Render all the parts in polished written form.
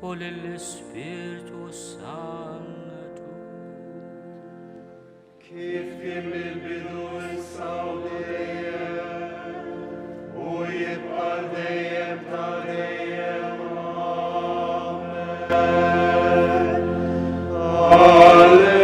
u lill-Ispirtu Santu. Kif kien mill-bidu issa u dejjem u jibqa' dejjem ta' dejjem. Amen. Alleluja.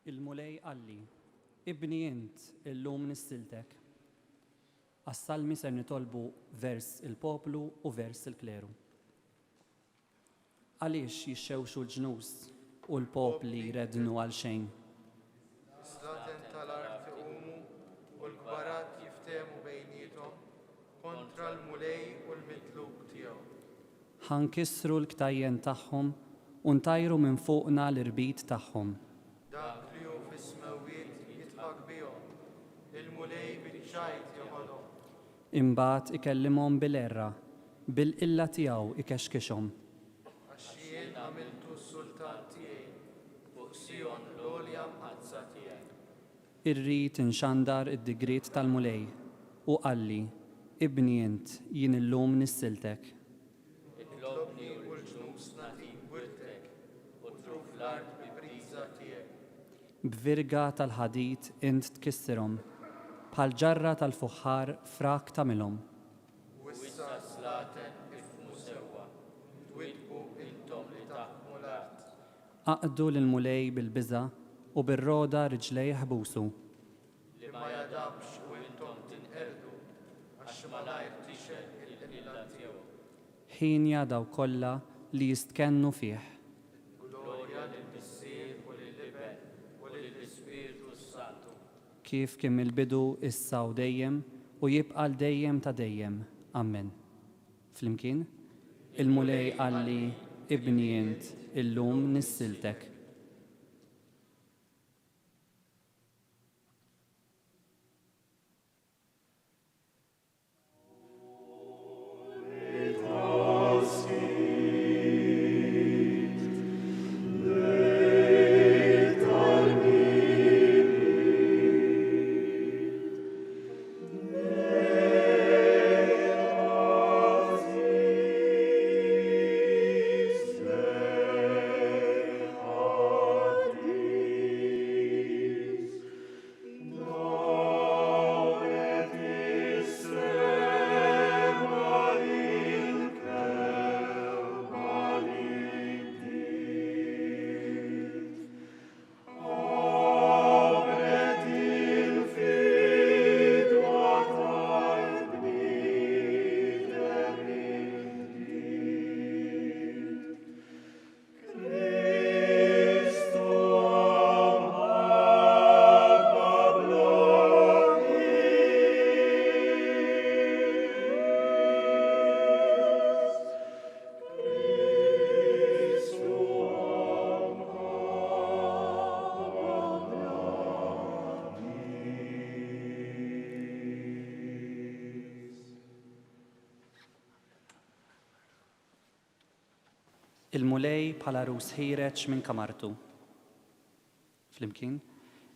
Il-mulej qalli, ibni int illum nistiltek. Għas-salmi ser nitolbu vers il-poplu u vers il-kleru. Għaliex jixxewxu l-ġnus u l-popli jrednu għal xejn. Slaten tal-art iqumu u l-kbarat jiftehmu bejnietom kontra l-mulej u l-mitlub tiegħu. ħankissru l-ktajjen tagħhom u ntajru minn fuqna l-irbit tagħhom. Dak li hu fis-smawiet jitħak bihom, il-mulej biċ-ċajt joħolhom. Imbagħad ikellimhom bil-erra, bil-qilla tiegħu ikexkixhom. Għax jien għamiltu s-sultan tiegħi fuq Sion l-għolja mħazza tiegħi. Irrid inxandar id-digriet tal-mulej u qalli, ibni int jien illum nissiltek. Itlobni u l-ġnus natik wirtek u truf l-art bi briża tiegħek. B'virga tal-ħadid int tkissirhom, bħal ġarra tal-fuħħar frak tagħmilhom. U issa slaten ifmu sewwa, twitbu intom li taħmu l-art. Aqdu lill-mulej bil-biża' u bir-roda riġlej ħbusu. Li ma jadabx u intom tinqerdu, għax malajr tixel il-qilla tiegħu. Ħin jadaw kollha li jistkennu fih. Glorja lill-Missier u lill-Iben u lill-Ispiritu Santu. Kif kien mill-bidu issa u dejjem u jibqa' dejjem ta' dejjem. Amen. Flimkien, il-mulej qalli ibni int illum nissiltek. Il-mulej bħala rus ħireċ minn kamartu. Flimkien,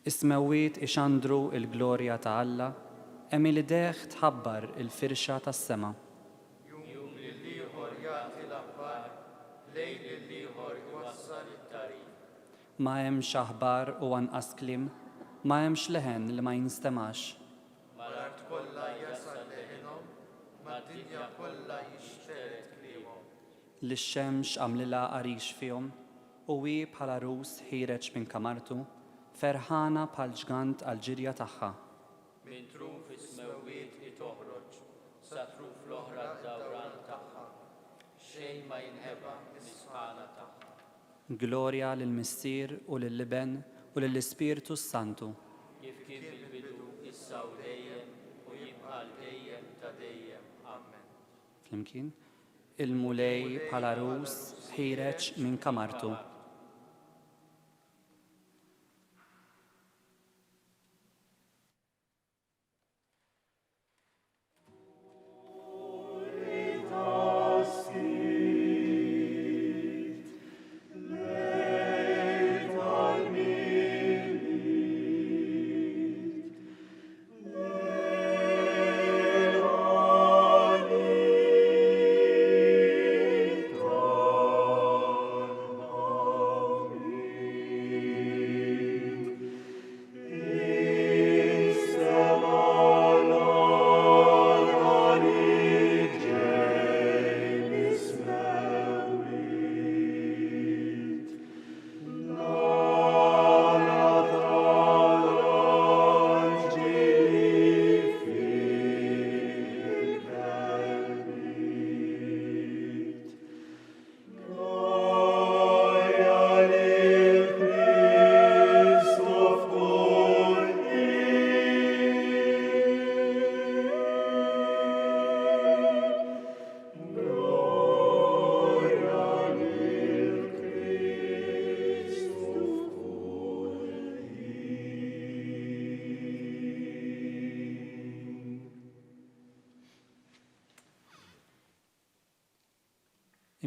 ismewwiet ixandru il-glorja ta' Alla, hemm il-deħ tħabbar il-firxa tas-sema. Jum lill-ieħor jagħti l-aħbar, lejl lill-ieħor iwassal it-tariq. Ma hemmx aħbar u anqas kliem, ma hemmx leħen li ma jinstemax. Mal-art kollha jasal leħinhom, mad-dinja kollha jixteret kliehom. Lix-xemx għamlilha qarix fihom, u hi bħala rus ħireċ minn kamartu, ferħana bħal ġgant għall-ġirja tagħha. Min truf is-smewwiet li toħroġ, sa truf l-oħra d-dawran tagħha. Xejn ma jinħeba mis-sħana tagħha. Glorja lill-Missier u lill-Iben u lill-Ispiritu Santu. Kif kien fil-bidu issa u dejjem u jibqa' dejjem ta' dejjem. Amen. Flimkien, il-mulej bħala rus ħireċ minn kamartu.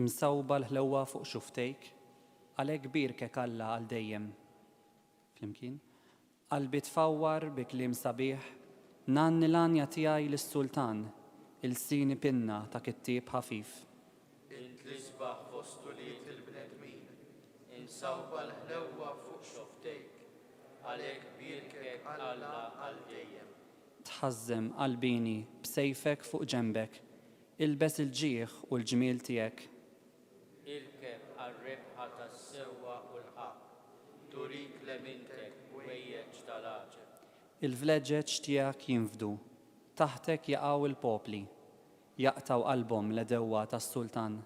imsawba l-ħlewwa fuq xuftejk, għalhekk birkek Alla għal dejjem. Flimkien, qalbi tfawwar bi kliem sabiħ, nanni l-anja tiegħi lis-sultan, il-sini pinna ta' kittieb ħafif. Int l-isbaħ fostuliet il-bnedmin, insawba l-ħlewwa fuq xoftejk, għalhekk birkek Alla għal dejjem. Tħażżem qalbini b'sejfek fuq ġembek, ilbes il-ġieħ u l-ġmiel tiegħek. Irkeb għal-rebħa tas-sewwa u l-ħaq, turik lemintek wejjeġ tal-aġeb. Il-vleġeġ tiegħek jinfdu, taħtek jaqgħu il-popli, jaqtaw qalbhom l-edewwa tas-sultan.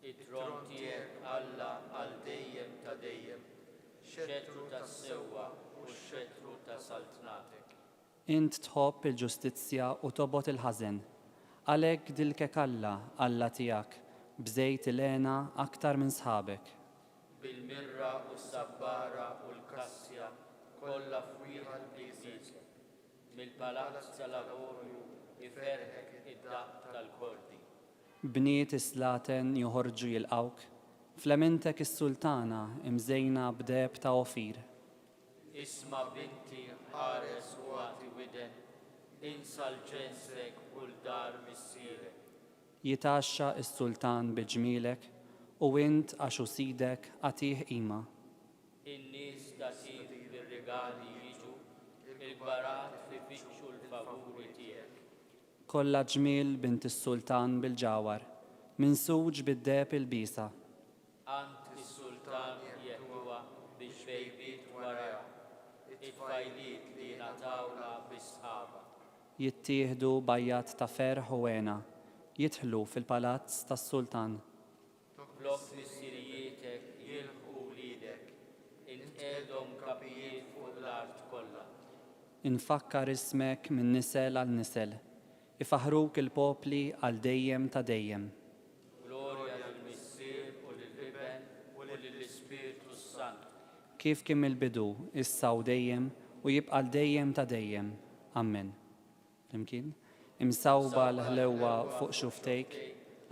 It-tron tiegħek Alla għal dejjem ta' dejjem, xettru tas-sewwa u x-xettru ta' saltnatek. Int tħobb il-ġustizzja u tobot il-ħażen, għalhekk dilkek Alla tiegħek, bżejt il-għena aktar minn sħabek. Bil-mirra u s-sabbara u l-kassja kollha fwieħed biżiżek. Mill-palazz tal-lavorju iferħek id-daqq tal-kordi. Bniet islaten joħorġu jilqawk, flementek is-sultana imżejna b'deb ta' ofir. Isma' binti ħares u għati widen, insa l-ġensek u l-dar missierek. Jitaxxa is-sultan biġmielek u int għaxu sidek għatih qima. In-nies tasib bir-rigali jiġu, il-barat fi fiċċu l-favuri tiegħek. Kollha ġmiel bint is-sultan bil-ġawar, minsuġ bid-deb il-bisa. Ant is-sultan jeħwa biex bejbiet wara, it-tfajliet li natawla bis-sħaba. Jittieħdu bajjat ta' ferħ u għena, jidħlu fil-palazz tas-sultan. Blok missirietek jilħu lidek, intqedhom kapijiet fuq l-art kollha. Infakkar ismek minn nisel għal nisel, ifaħruk il-popli għal dejjem ta' dejjem. Glorja lill-Missier u lill-Iben u lill-Ispiritu Sant. Kif kien il-bidu, issa u dejjem u jibqa' dejjem ta' dejjem. Amen. Flimkien, imsawba l-ħlewwa fuq xuftejk,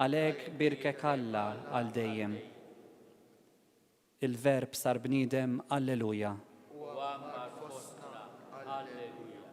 għalhekk birkek Alla għal dejjem. Il-verb sar bniedem, Alleluja. U għammar fostna, Alleluja.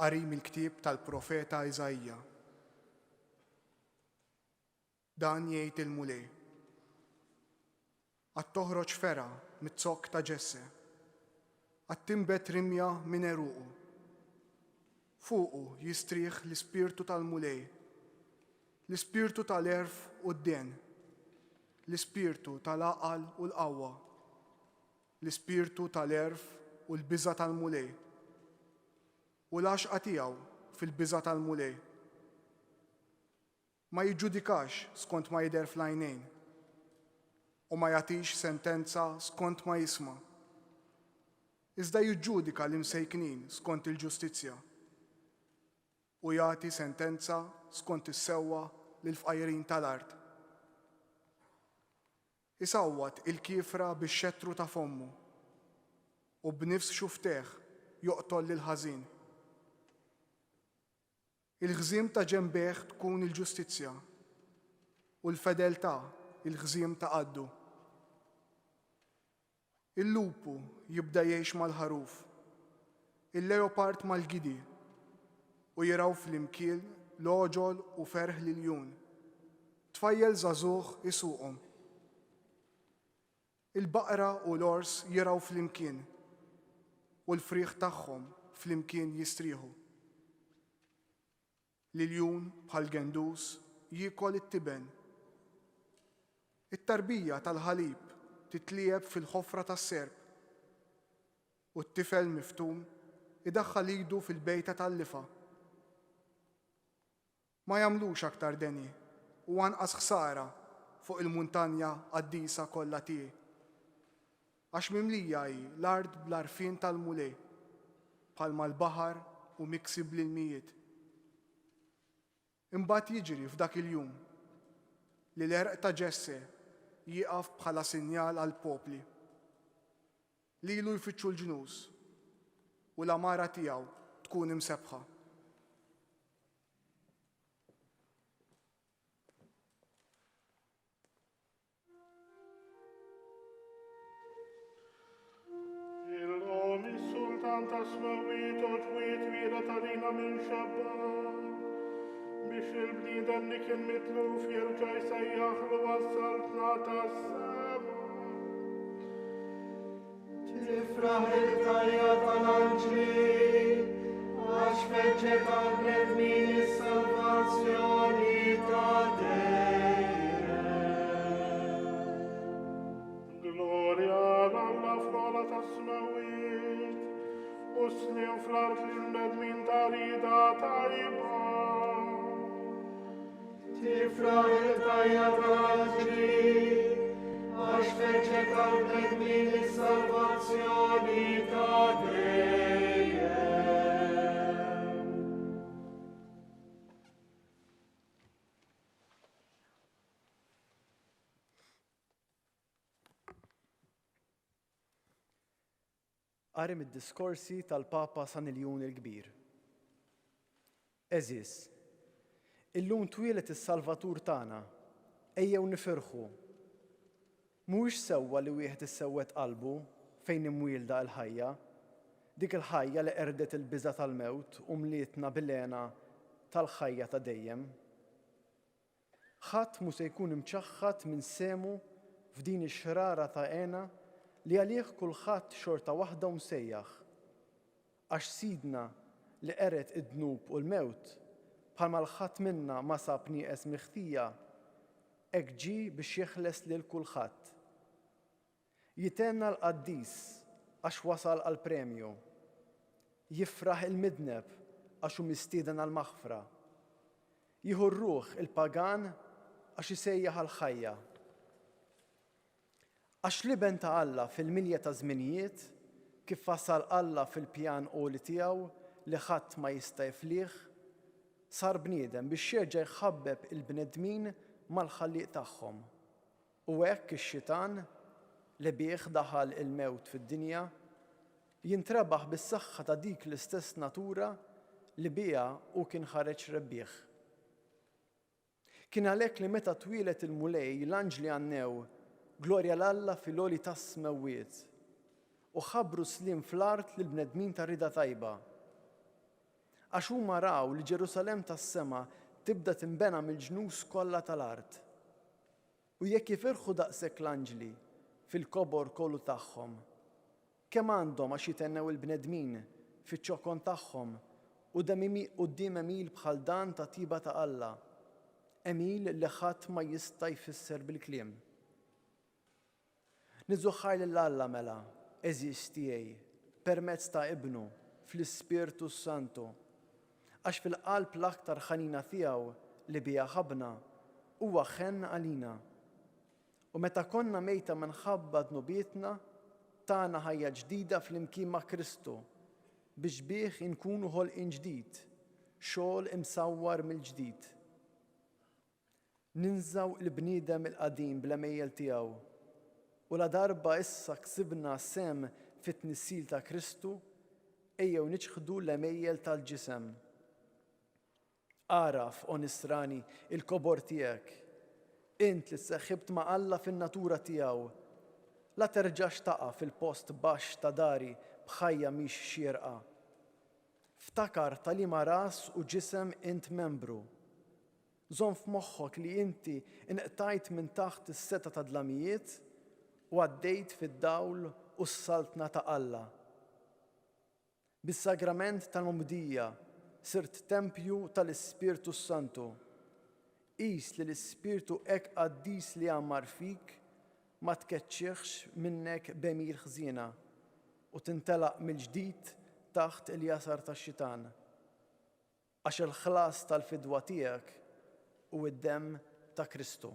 Qari mill-ktieb tal-profeta Iżajja. Dan jgħid il-mulej. Għad toħroġ fera mit-zokk ta' Ġesse, għad timbet rimja minn eruqu. Fuqu jistrieħ l-ispirtu tal-mulej, l-ispirtu tal-erf u d-den, l-ispirtu tal-aqal u l-qawwa, l-ispirtu tal-erf u l-biża tal-mulej, u l-għaxqa tiegħu fil-biża tal-mulej. Ma jiġġudikax skont ma jidher fl-għajnejn u ma jagħtix sentenza skont ma jisma'. Iżda jiġġudika l-imsejknin skont il-ġustizzja u jagħti sentenza skont is-sewwa lill-fqajrin tal-art. isawwat il-kiefra bix-xettru ta' fommu u b'nifs xufteħ joqtol lil ħażin. Il-ħżiem ta' ġenbejh tkun il-ġustizzja u l-fedeltà il-ħżiem ta' qaddu. Il-lupu jibda jgħix mal-ħaruf, il-leopard mal-gidi u jiraw fl-imkiel l-oġol u ferħ liljun. Tfajjel żagħżugħ isuqhom. Il-baqra u l-ors jiraw fl-imkien u l-friħ tagħhom fl-imkien jistrieħu. Liljun bħal gendus jiekol it-tiben. It-tarbija tal-ħalib titlieb fil-ħofra tas-serb u t-tifel miftum idaħħal idu fil-bejta tal-lifa. Ma jagħmlux aktar deni u anqas ħsara fuq il-muntanja qaddisa kollha tiegħi. Għax mimlija hi l-ard bl-arfin tal-mulej bħalma l-baħar u miksib l-mijiet. Imbagħad jiġri f'dak il-jum li l-erq ta' Ġesse jieqaf bħala sinjal għal popli. Lilu jfittxu l-ġnus u l-amara tiegħu tkun imsebħa. Il-lom is-sultan ta' Smawit u ġwiet wira tarina minn xabba biex il-bniedem li kien mitluf jerġa' jsejjaħlu għas-saltna tas-sema. Tifraħ il-tajja tal-anġli għax feġġet għal-bnedmin is-salvazzjoni ta' dejjem. Glorja għall-Alla fl-ola ta' Smawit u slim fl-art l-bnedmin ta' rida tajba. Tifraħ il-tajja tal-anġli għax feġġet għal-bnedmin is-salvazzjoni ta' dejjem. Qari mid-diskorsi tal-Papa San Iljun il-Kbir. Eżis, illum twilet is-Salvatur tagħna, ejjew nifirħu. Mhuwiex sewwa li wieħed issewwet qalbu fejn imwielda l-ħajja, dik il-ħajja li qerdet il-biża' tal-mewt u mlietna bil-għena tal-ħajja ta' dejjem. Ħadd mhu se jkun imċaħħad minn semu f'din ix-xrara ta' għena li għalih kulħadd xorta waħda u msejjaħ. Għax sidna li qeret id-dnub u l-mewt bħalma l-ħadd minna ma sab nieqes miħtija, hekk ġie biex jeħles lil kulħadd. Jitenna l-qaddis għax wasal għall-premju. Jifraħ il-midneb għax hu mistieden għall-maħfra. Jieħu r-ruħ il-pagan għax isejjaħ għall-ħajja. Għax liben ta' Alla fil-milja ta' żminijiet, kif wasal Alla fil-pjan qoli tiegħu li ħadd ma jista' jiflih, sar bniedem biex jerġa' jħabbeb il-bnedmin mal-ħalliq tagħhom. U hekk ix-xitan li bih daħal il-mewt fid-dinja jintrebaħ bis-saħħa ta' dik l-istess natura li biha u kien ħareġ rebbieħ. Kien għalhekk li meta twilet il-mulej l-anġli għannew glorja l-Alla fil-għoli tas-Smawwiet u ħabbru slim fl-art lill-bnedmin ta' rida tajba. Għax huma raw li Ġerusalemm tas-sema tibda tinbena mill-ġnus kollha tal-art. U jekk jifirħu daqshekk l-anġli fil-kobor kollu tagħhom, kemm għandhom għax jitennew il-bnedmin fiċ-ċokon tagħhom u quddiem emil bħal dan ta' tiba ta' Alla, emil li ħadd ma jista' jfisser bil-kliem. Niżuħħar lill-Alla mela, eżis tiegħi, permezz ta' Ibnu, fl-Ispirtu Santu, għax fil-qalb l-aktar ħanina tiegħu li biha ħabna huwa ħenn għalina. U meta konna mejta minħabba dnubietna, tagħna ħajja ġdida fl-imkien ma' Kristu biex bih inkunu ħolqien ġdid, xogħol imsawwar mill-ġdid. Ninżaw il-bniedem il-qadim bl-emejjel tiegħu U la darba issa ksibna sem fit-tnissil ta' Kristu, ejjew niċħdu l-emejjel tal-ġisem. Araf, onisrani, il-kobor tiegħek, int li seħħibt ma' Alla fin-natura tiegħu, la terġax taqa' fil-post baxx ta' dari bħajja mhix xierqa. Ftakar tal-liema ras u ġisem int membru. Żomm f'moħħok li inti inqtajt minn taħt is-seta ta' dlamijiet u għaddejt fid-dawl u s-saltna ta' Alla. Bis-sagrament tal-mumdija sirt tempju tal-Ispirtu Santu. Qis li l-Ispirtu hekk qaddis li għammar fik ma tkeċċieħx minnek bemir ħżiena u tintelaq mill-ġdid taħt il-jasar tax-xitan. Għax il-ħlas tal-fidwa tiegħek u d-demm ta' Kristu.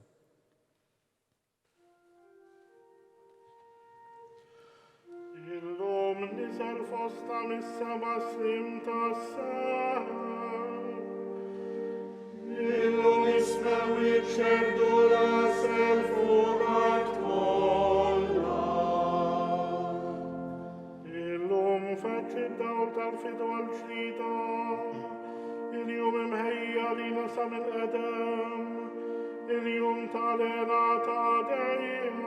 Illum nisar fosta mis-seba slim tas-sar. Illum ismew iċċerdu rasel fuqat kollha. Illum feċċi d-dawl tal-fidwa l-ġdida. Il-jum imħejja li nasa mill-qedem. Il-jum tal-era ta' dejjem.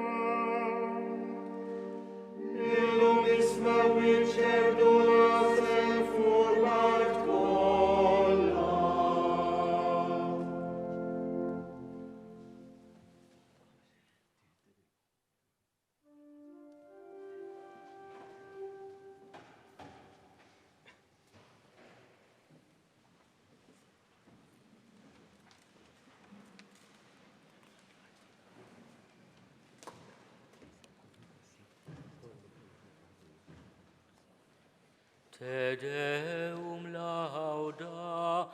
Illum ismew iċċerdu rasel fuqat kollha. Te Deum laudamus.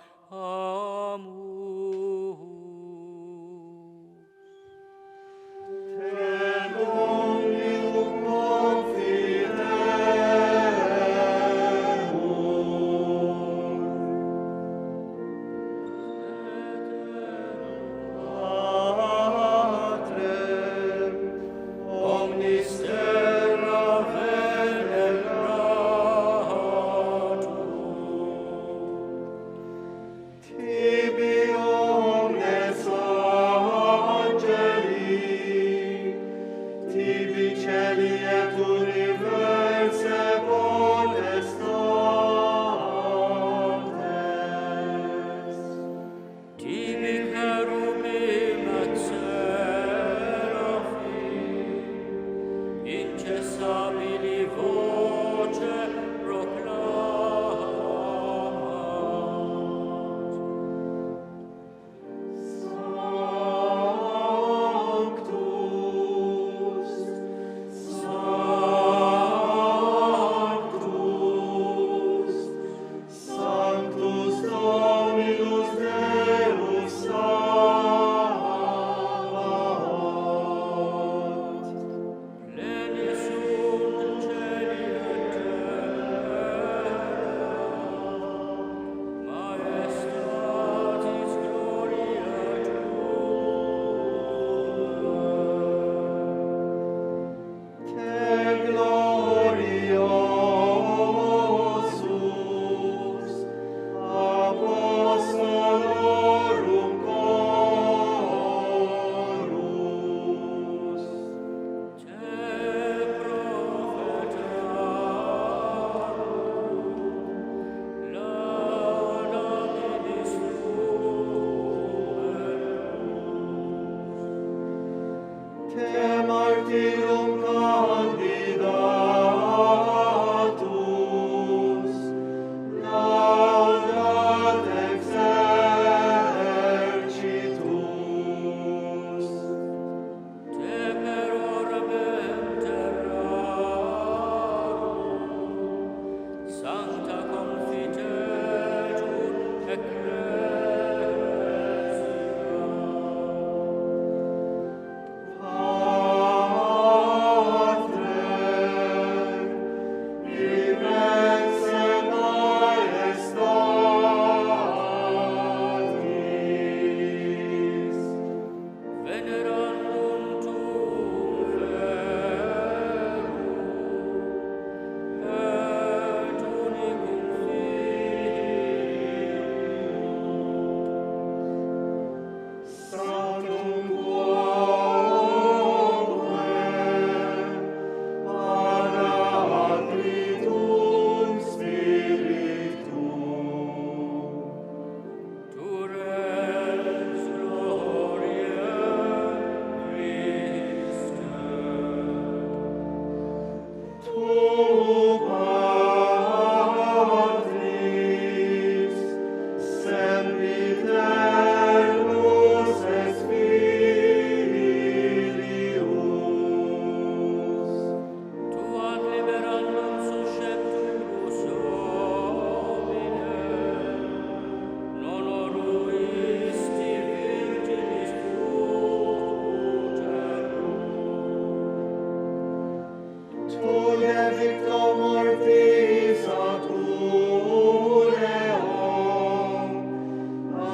de victo mortis aculeum,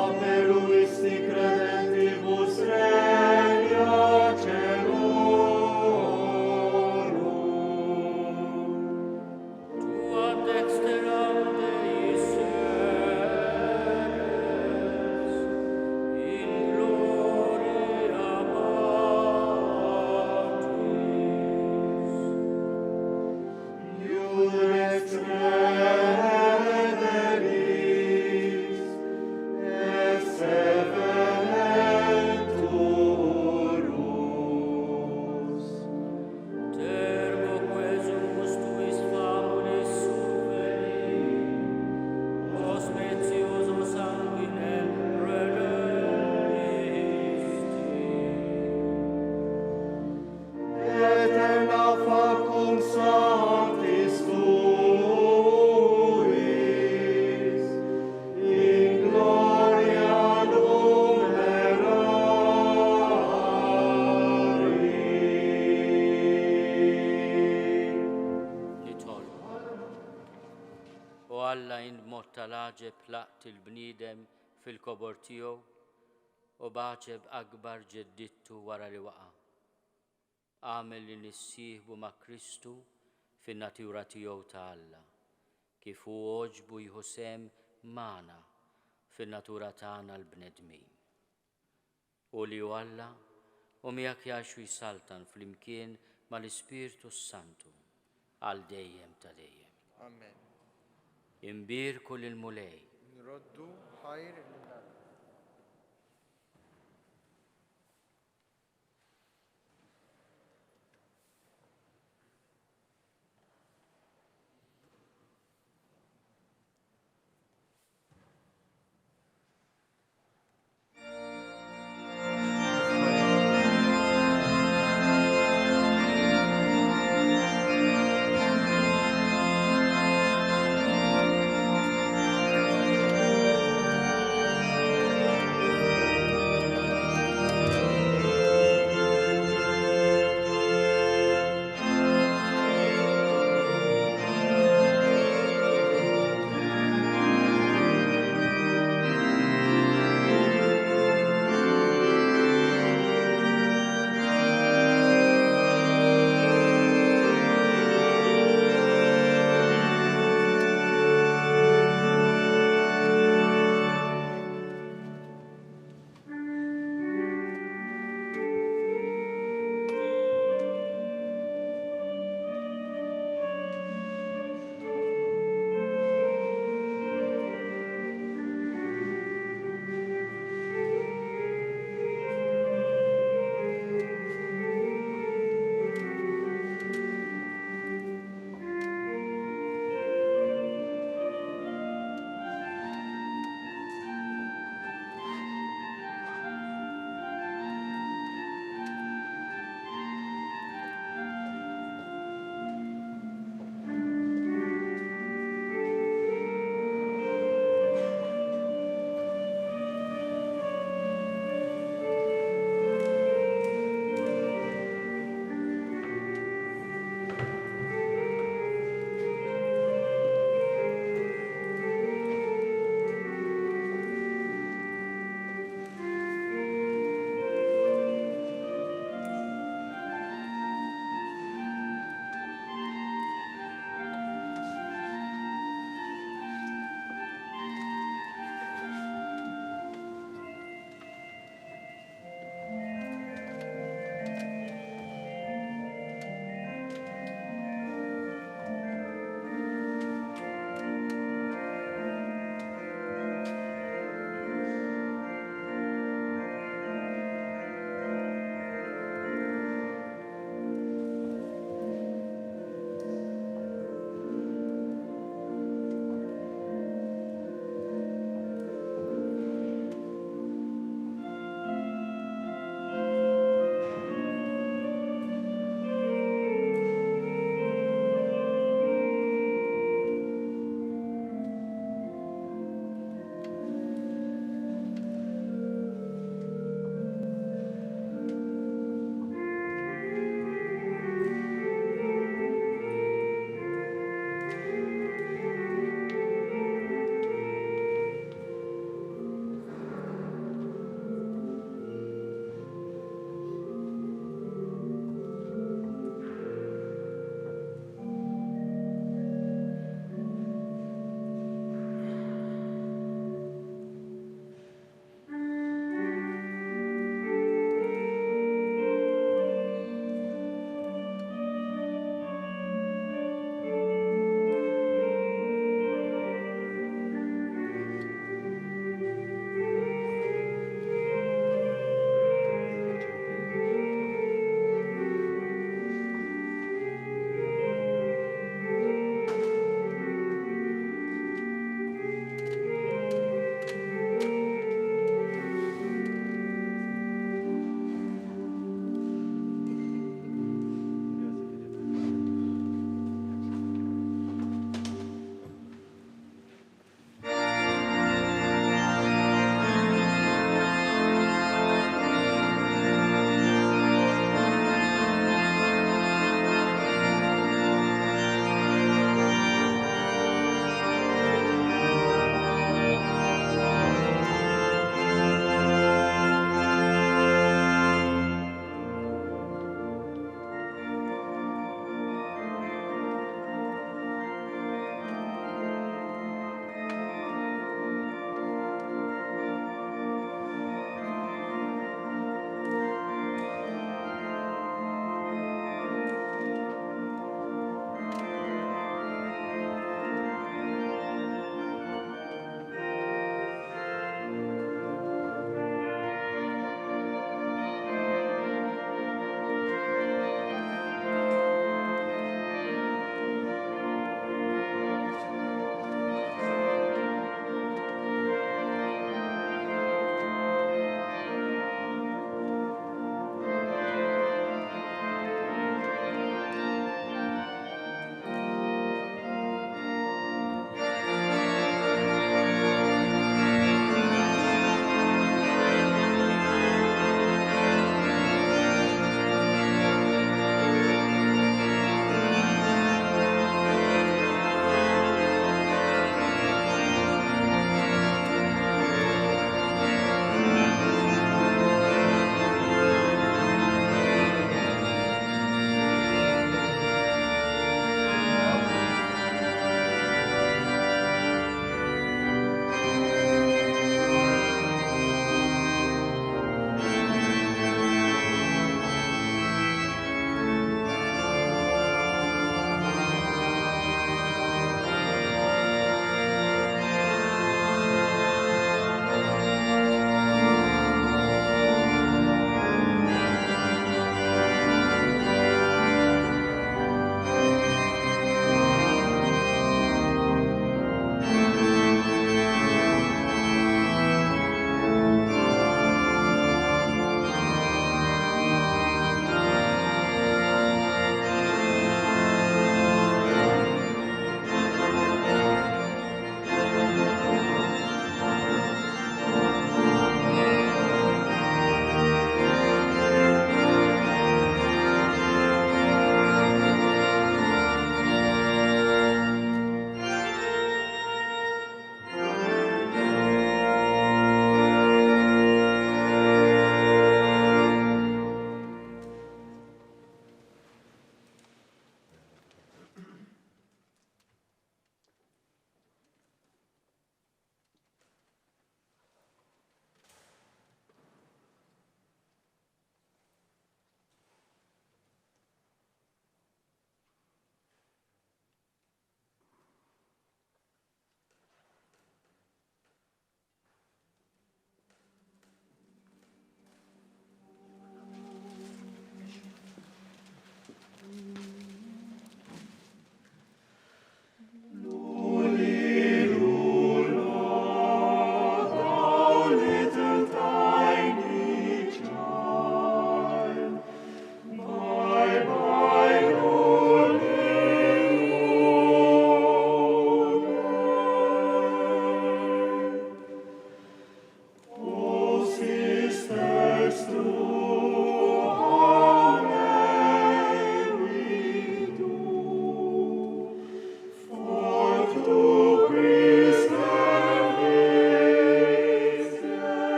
aperuisti credentibus regna celorum. Tua dexteram Dei sedes, in gloria Patris. Iurex crederis, et sevenenturus. Tergo quesumus tuis famulis subveni, os precioso sanguine redemisti. Eterna facum sanctis tuis, in gloria numerari. Nitol. U Alla in mod tal-aġeb laqt il-bniedem fil-kobor tiegħu u baċeb akbar ġeddittu wara li waqa'. Għamel li nissieħbu ma' Kristu fin-natura tiegħu ta' Alla, kif hu oġbu jieħu sehem magħna fin-natura tagħna l-bnedmin. U li hu Alla u miegħek jgħixu jsaltan flimkien mal-Ispirtu Santu għal dejjem ta' dejjem. Amen. Imbirku lil-mulej. Nroddu ħajr lil-Alla.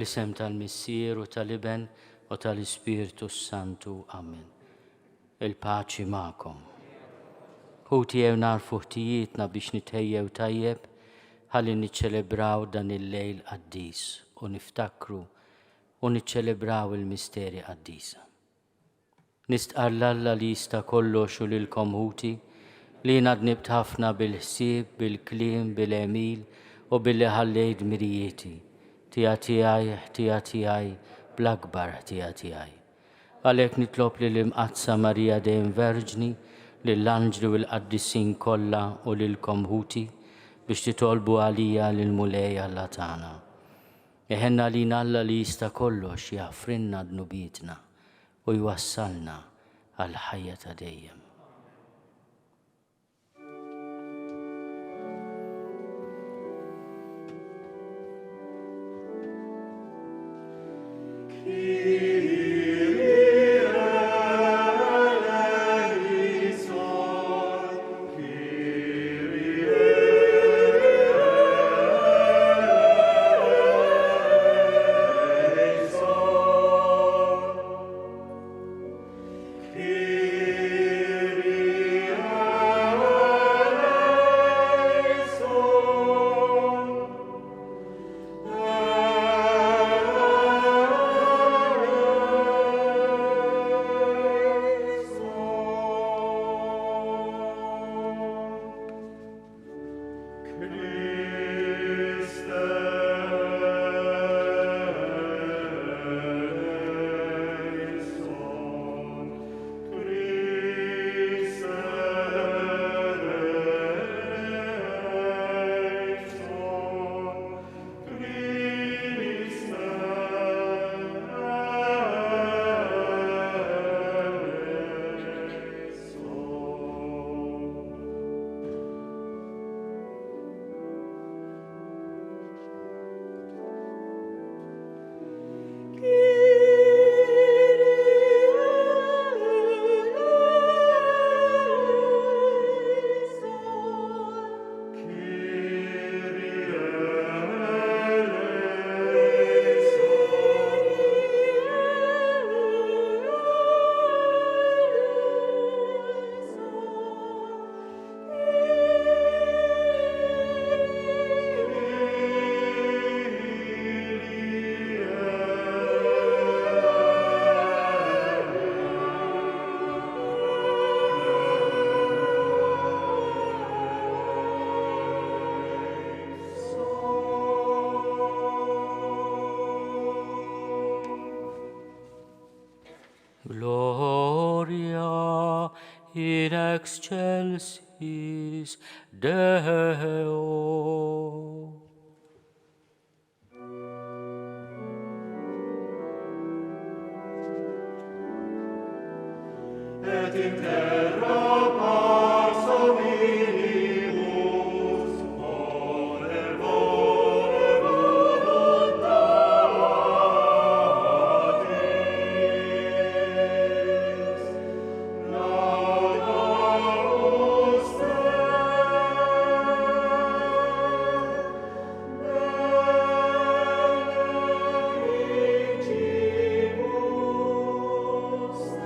Fl-isem tal-Missier u tal-Iben u tal-Ispiritu Santu. Amen. Il-paċi ma'kom. Ħutijew narfu ħtijietna biex nitħejjew tajjeb ħalli niċċelebraw dan il-lejl qaddis u niftakru u niċċelebraw il-misteri qaddisa. Nistqar l-Alla li jista' kollox u lilkom ħuti li nadnibt ħafna bil-ħsieb, bil-kliem, bil-emil u billi ħallejt mirijieti. Tija tiegħi, bl-akbar tija tiegħi. Għalhekk nitlob li l-imqazza Marija dejjem Verġni, lill-anġli u l-qaddissin kollha u lilkom ħuti biex titolbu għalija lill-mulej Alla tagħna. Eħenna lina Alla li jista' kollox jaħfrinna dnubietna u jwassalna għal ħajja ta' dejjem. Gloria in excelsis Deo. Et in terra pax hominibus, orevore voluntatis, laudamus te, benedicimus te.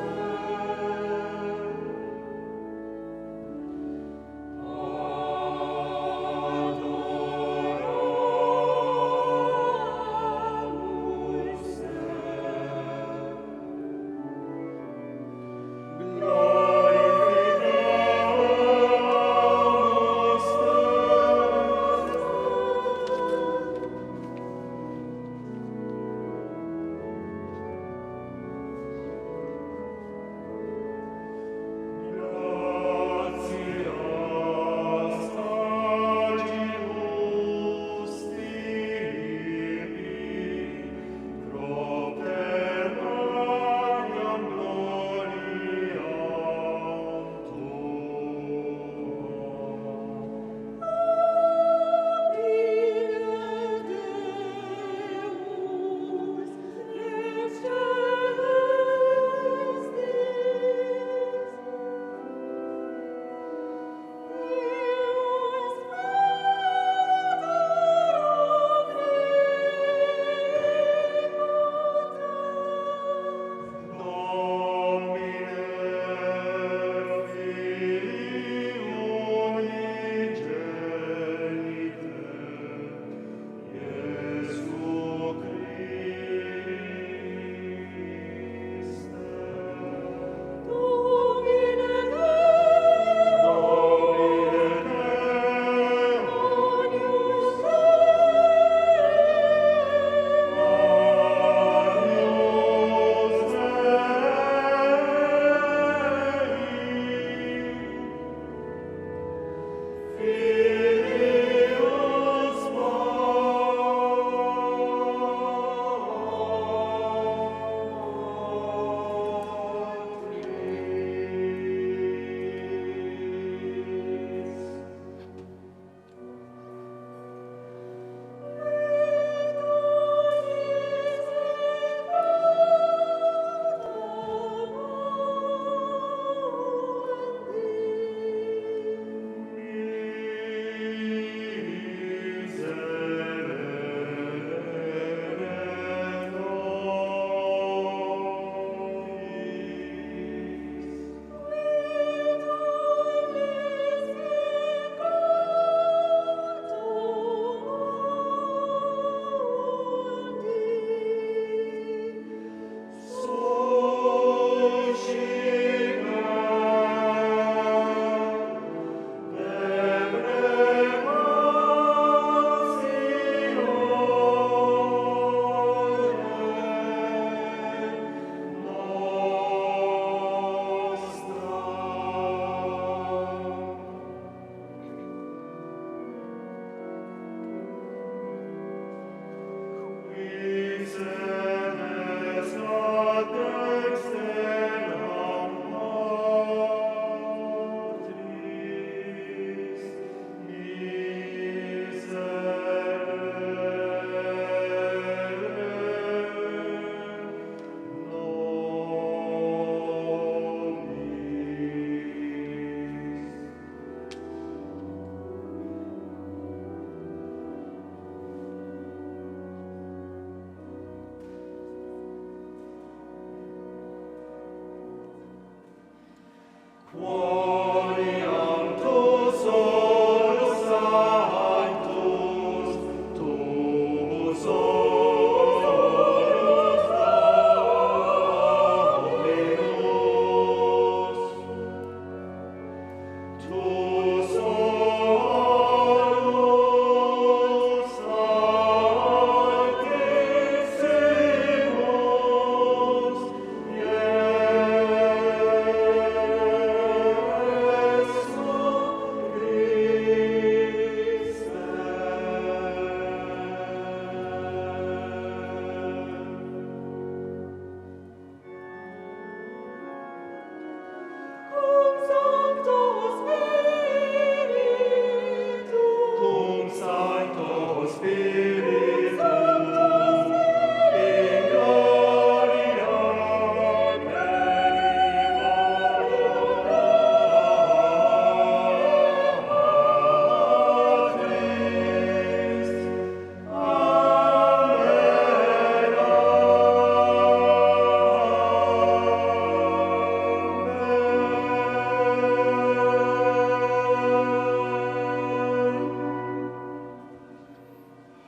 Cum Sancto Spiritus, in gloria Patris.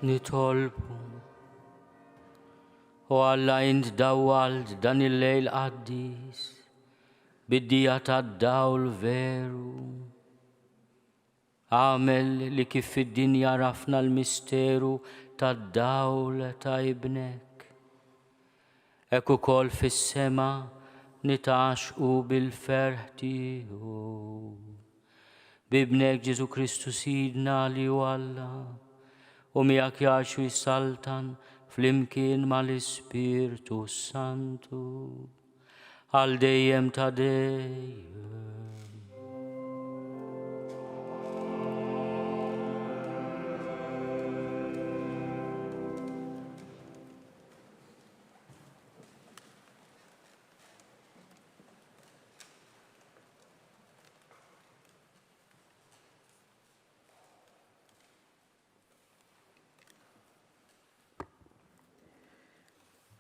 Nitolbu u Alla int dawwalt dan il-lejl qaddis bid-dija tad-dawl veru. Għamel li kif fid-dinja rafna l-misteru tad-dawl ta' ibnek. Ek ukoll fis-sema nitgħaxqu bil-ferħ tiegħu. Bibnek Ġesu Kristu Sidna li hu Alla u miegħek jgħixu jissaltan flimkien mal-Ispirtu Santu għal dejjem ta' dejjem.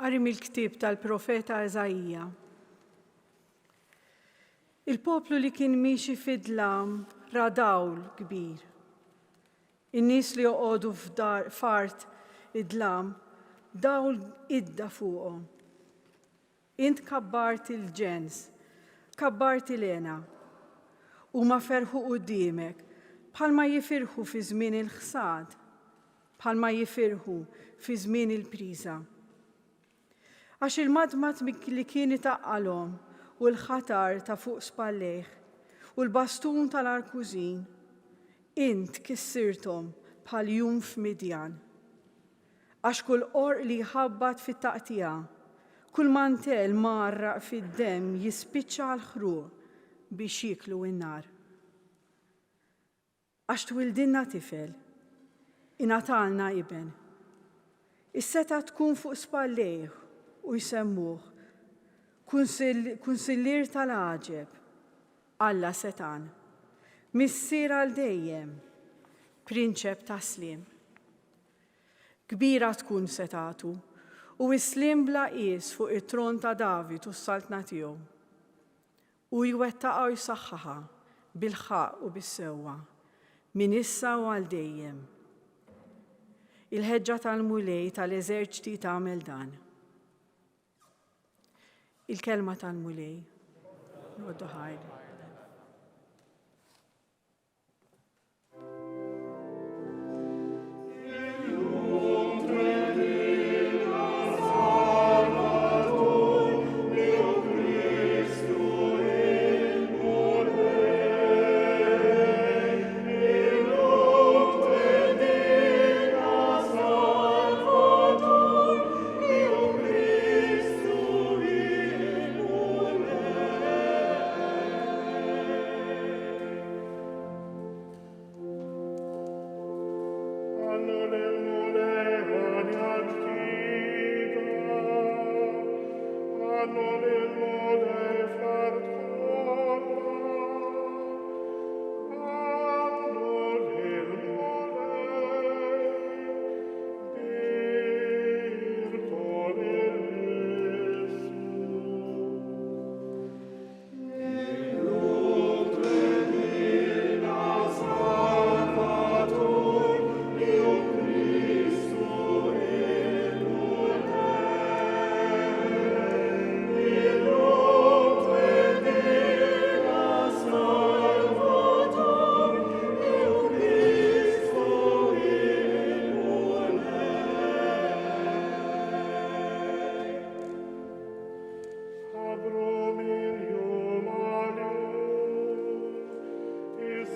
Qari mill-ktieb tal-profeta Eżajija. Il-poplu li kien miexi fid-dlam ra dawl kbir. In-nies li joqogħdu f'art id-dlam dawl idda fuqhom. Int kabbart il-ġens, kabbart il-għena huma ferħu quddiemek bħalma jifirħu fi żmien il-ħsad, bħalma jifirħu fi żmien il-priża. Għax il-madmat li kien itaqqalhom u l-ħatar ta' fuq spallejh u l-bastun tal-arkużin, int kissirtom bħal jum f'Midjan. Għax kull qorq li jħabbat fit-taqtija, kull mantel marraq fid-demm jispiċċa l-ħruq biex jiklu n-nar. Għax twildinna tifel, ingħatalna iben. Is-seta tkun fuq spallejh u jsemmuh kunsillier tal-għaġeb, Alla Setan, missier għal dejjem, prinċep ta' slim. Kbira tkun setatu u islim bla qies fuq it-tron ta' David u s-saltna tiegħu. U jwettaqgħu jsaħħaħa bil-ħaq u bis-sewwa min issa u għal dejjem. Il-ħeġġa tal-mulej tal-eżerċiti tagħmel dan. Il-kelma tal-mulej. Noddu ħajli. Salvator, Dio Christus.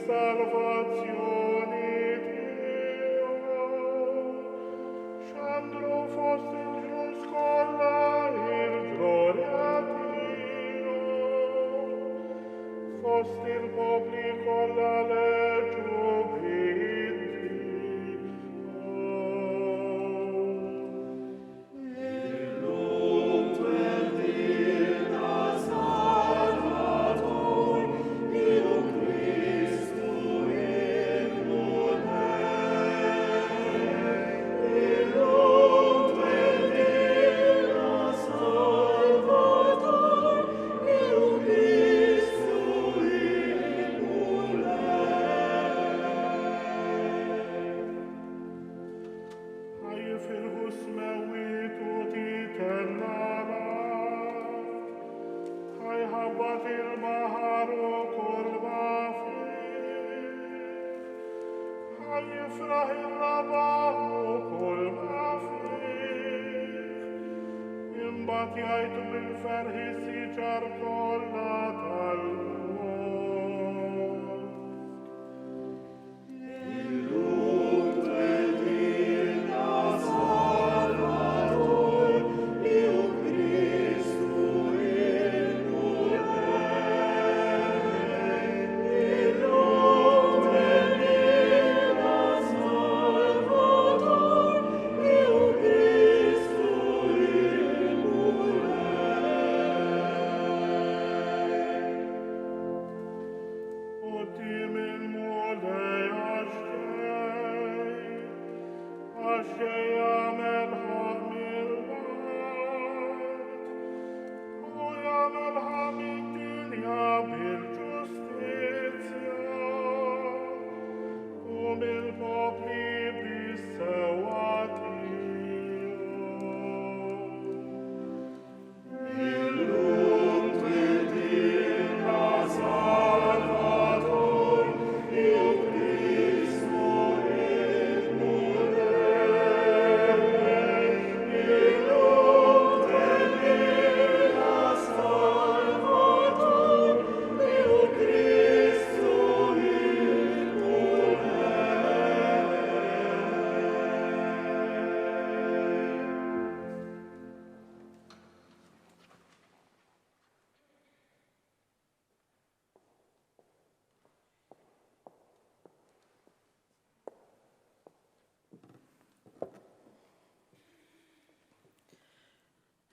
salvazione Deo. Sandro fost in gius colla il gloria Deo. Fost il popli colla legio يفرح الرباع كل ما فيه ينبت يعيط بالفرح سيجار كل تلوون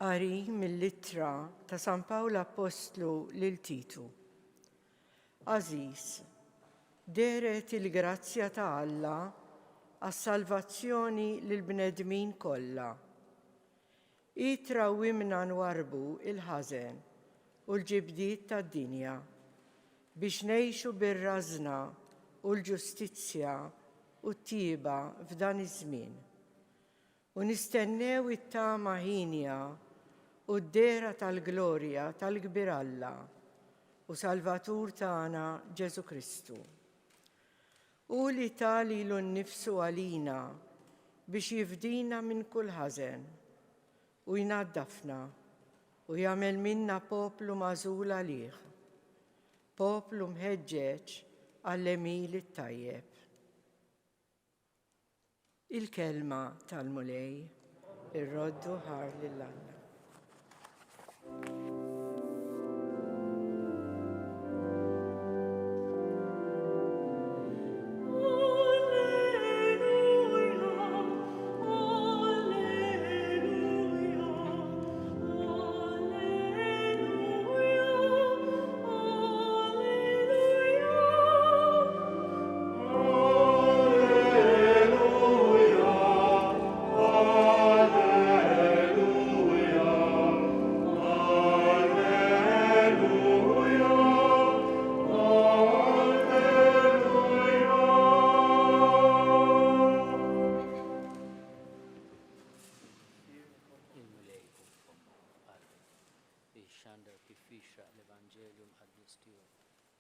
Qari mill-littra ta' San Pawl Apostlu lil Titu. Aziz, deret il-grazzja ta' Alla għas-salvazzjoni lill-bnedmin kollha. Itra wimna nwarbu il-ħażen u l-ġibdiet tad-dinja biex ngħixu bir-rażna u l-ġustizzja u t-tieba f'dan iż-żmien. U nistennew it-tama ħinja u d-dera tal-glorja tal-Kbir Alla u Salvatur tagħna Ġesu Kristu. U li tali l-nifsu għalina biex jifdina minn kull ħażen u jnaddafna u jagħmel minna poplu magħżul għalih, poplu mħeġġeġ għall-emil it-tajjeb. Il-kelma tal-mulej, ir-roddu ħar lill-Alla.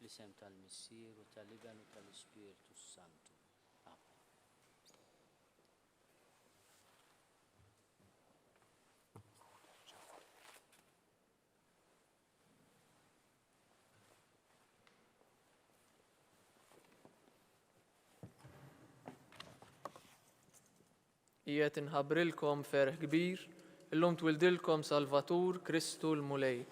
L-isem tal-Missier u tal-Iben u tal-Ispiritu Santu. Amen. Ijet inħabrilkom ferħ kbir, illum twildilkom Salvatur Kristu l-Mulej.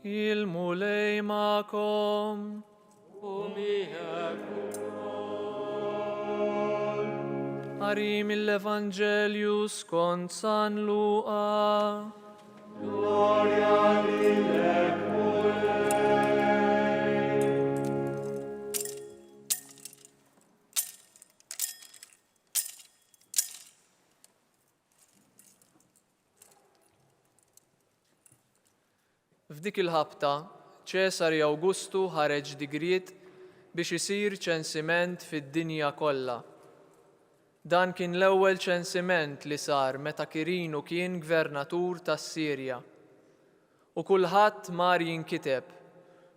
Il-Mulej ma'kom. Qari mill-Evanġelju skont San Luqa. F'dik il-ħabta, Ċesari Awgustu ħareġ digriet biex isir ċensiment fid-dinja kollha. Dan kien l-ewwel ċensiment li sar meta Kirinu kien gvernatur tas-Sirja. U kulħadd mar jinkiteb,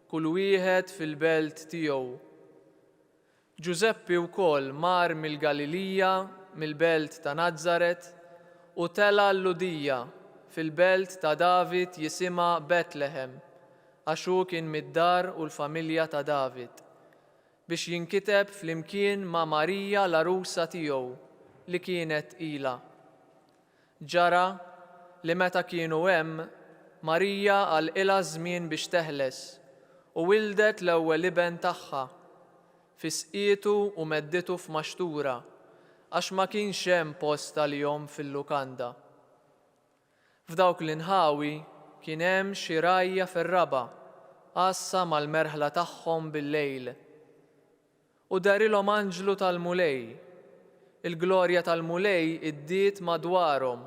kull wieħed fil-belt tiegħu. Giuseppi wkoll mar mill-Galilija, mill-belt ta' Nażaret, u tela l-Ludija fil-belt ta' David jisimha Betlehem, għax hu kien mid-dar u l-familja ta' David, biex jinkiteb flimkien ma' Marija l-arusa tiegħu li kienet ilha. Ġara li meta kienu hemm, Marija għal-ilha żmien biex teħles u wildet l-ewwel iben tagħha, fisqietu u medditu f'maxtura, għax ma kienx hemm post għalihom fil-lukanda. F'dawk l-inħawi kien hemm xi rajja fir-raba' qassa mal-merħla tagħhom bil-lejl. U darilhom anġlu tal-Mulej. Il-glorja tal-Mulej iddiet madwarhom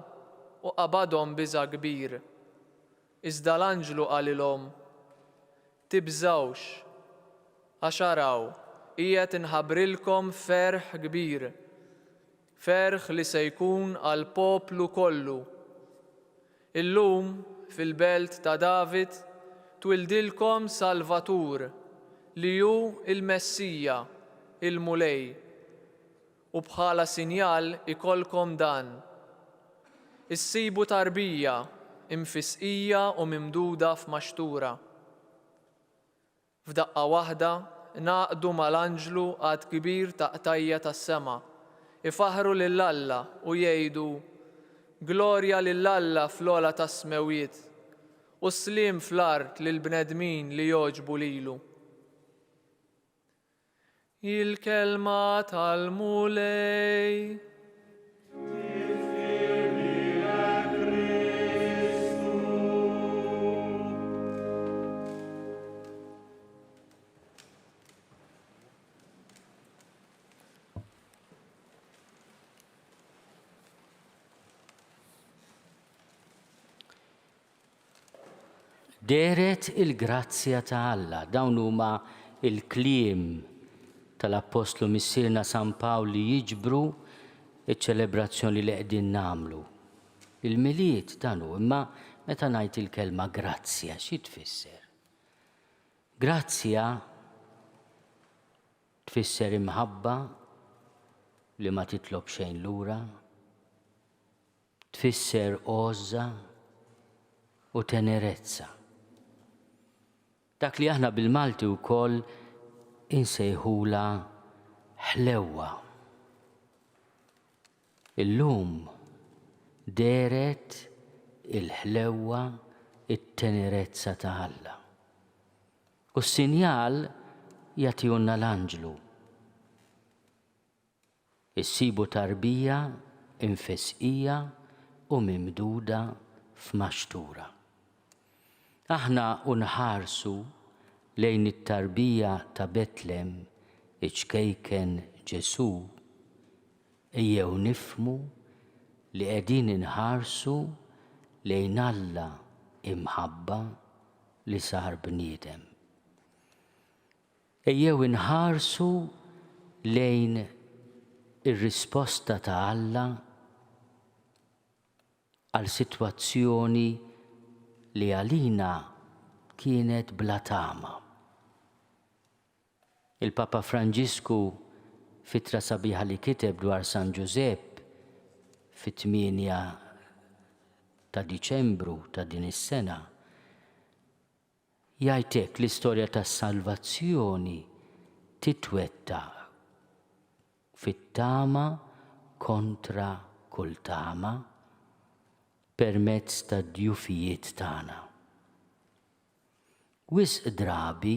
u qabadhom biża' kbir. Iżda l-anġlu qalilhom: tibżawx, għax araw qiegħed inħabbrilkom ferħ kbir, ferħ li se jkun għall poplu kollu. Illum fil-belt ta' David twildilkom Salvatur li hu il-Messija, il-Mulej. U bħala sinjal ikolkom dan: issibu tarbija imfisqija u mimduda f'maxtura. F'daqqa waħda naqdu mal-anġlu għad kbir ta' qtajja tas-sema, ifaħru lill-Alla u jgħidu: glorja lill-Alla fl-ola tas-smewiet u slim fl-art lill-bnedmin li jogħġbu lilu. Il-kelma tal-Mulej. Deret il-grazzja ta' Alla, dawn huma il-kliem tal-Apostlu missierna San Pawl li jiġbru iċ-ċelebrazzjoni li qegħdin nagħmlu. Il-miliet dan hu, imma meta ngħid il-kelma grazzja xi tfisser? Grazzja tfisser imħabba li ma titlob xejn lura, tfisser għoża u tenerezza. Dak li aħna bil-Malti wkoll insejħula ħlewwa. Illum deret il-ħlewwa it-tenerezza ta' Alla. U s-sinjal jagħtihulna l-anġlu. Issibu tarbija infesqija u mimduda f'maxtura. Aħna unħarsu lejn it-tarbija ta' Betlem iċkejken Ġesu, ejjew nifmu li qegħdin inħarsu lejn Alla imħabba li sar bniedem. Ejjew inħarsu lejn ir-risposta ta' Alla għal sitwazzjoni li għalina kienet bla tama. Il-Papa Franġisku fitra sabiħa li kiteb dwar San Giuseppe fit-8 ta' Diċembru ta' din is-sena jgħidlek l-istorja tas-salvazzjoni titwettaq fit-tama kontra kull tama permezz tad-djufijiet tagħna. Wisq drabi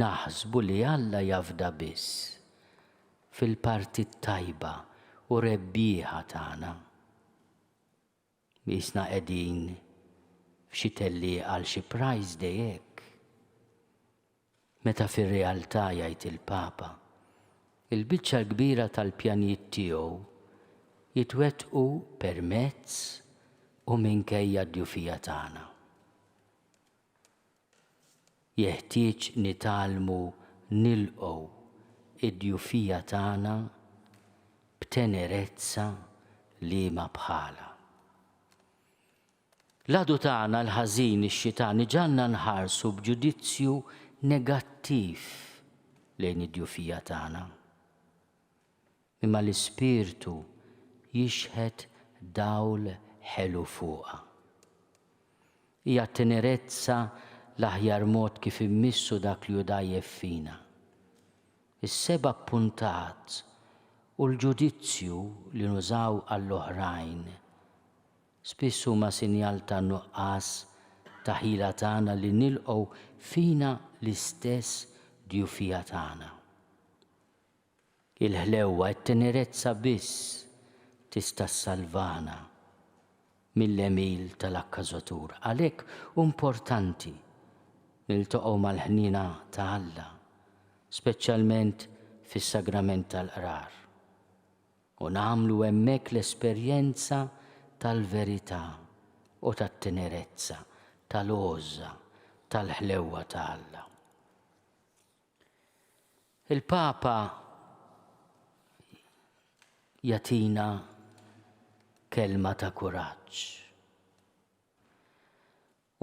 naħsbu li Alla jafda biss fil-parti tajba u rebbieħa tagħna. Isna qegħdin f'xi telli għal xi prize day hekk. Meta fir-realtà jgħid il-Papa, il-biċċa kbira tal-pjanijiet tiegħu jitwettqu permezz u minkejja d-djufija tagħna. Jeħtieġ nitalmu nilqgħu id-djufija tagħna b'tenerezza li ma bħala. L-għadu tagħna l-ħażin ix-xitani ġanna nħarsu b'ġudizzju negattiv lejn id-djufija tagħna. Imma l-Ispirtu jixħed dawl ħelu fuqha. Hija tenerezza l-aħjar mod kif immissu dak li judajjef fina. Is-seba' puntat u l-ġudizzju li nużaw għall-oħrajn spiss huma sinjal ta' nuqqas ta' ħila tagħna li nilqgħu fina l-istess djufija tagħna. Il-ħlewwa t-tenerezza biss tista' ssalvana mill-emil tal-akkażatur. Għalhekk importanti niltaqgħu mal-ħnina ta' Alla, speċjalment fis-sagrament tal-qrar, u nagħmlu hemmhekk l-esperjenza tal-verità u tat-tenerezza, tal-għoża, tal-ħlewwa ta' Alla. Il-Papa jatina kelma ta' kuraġġ.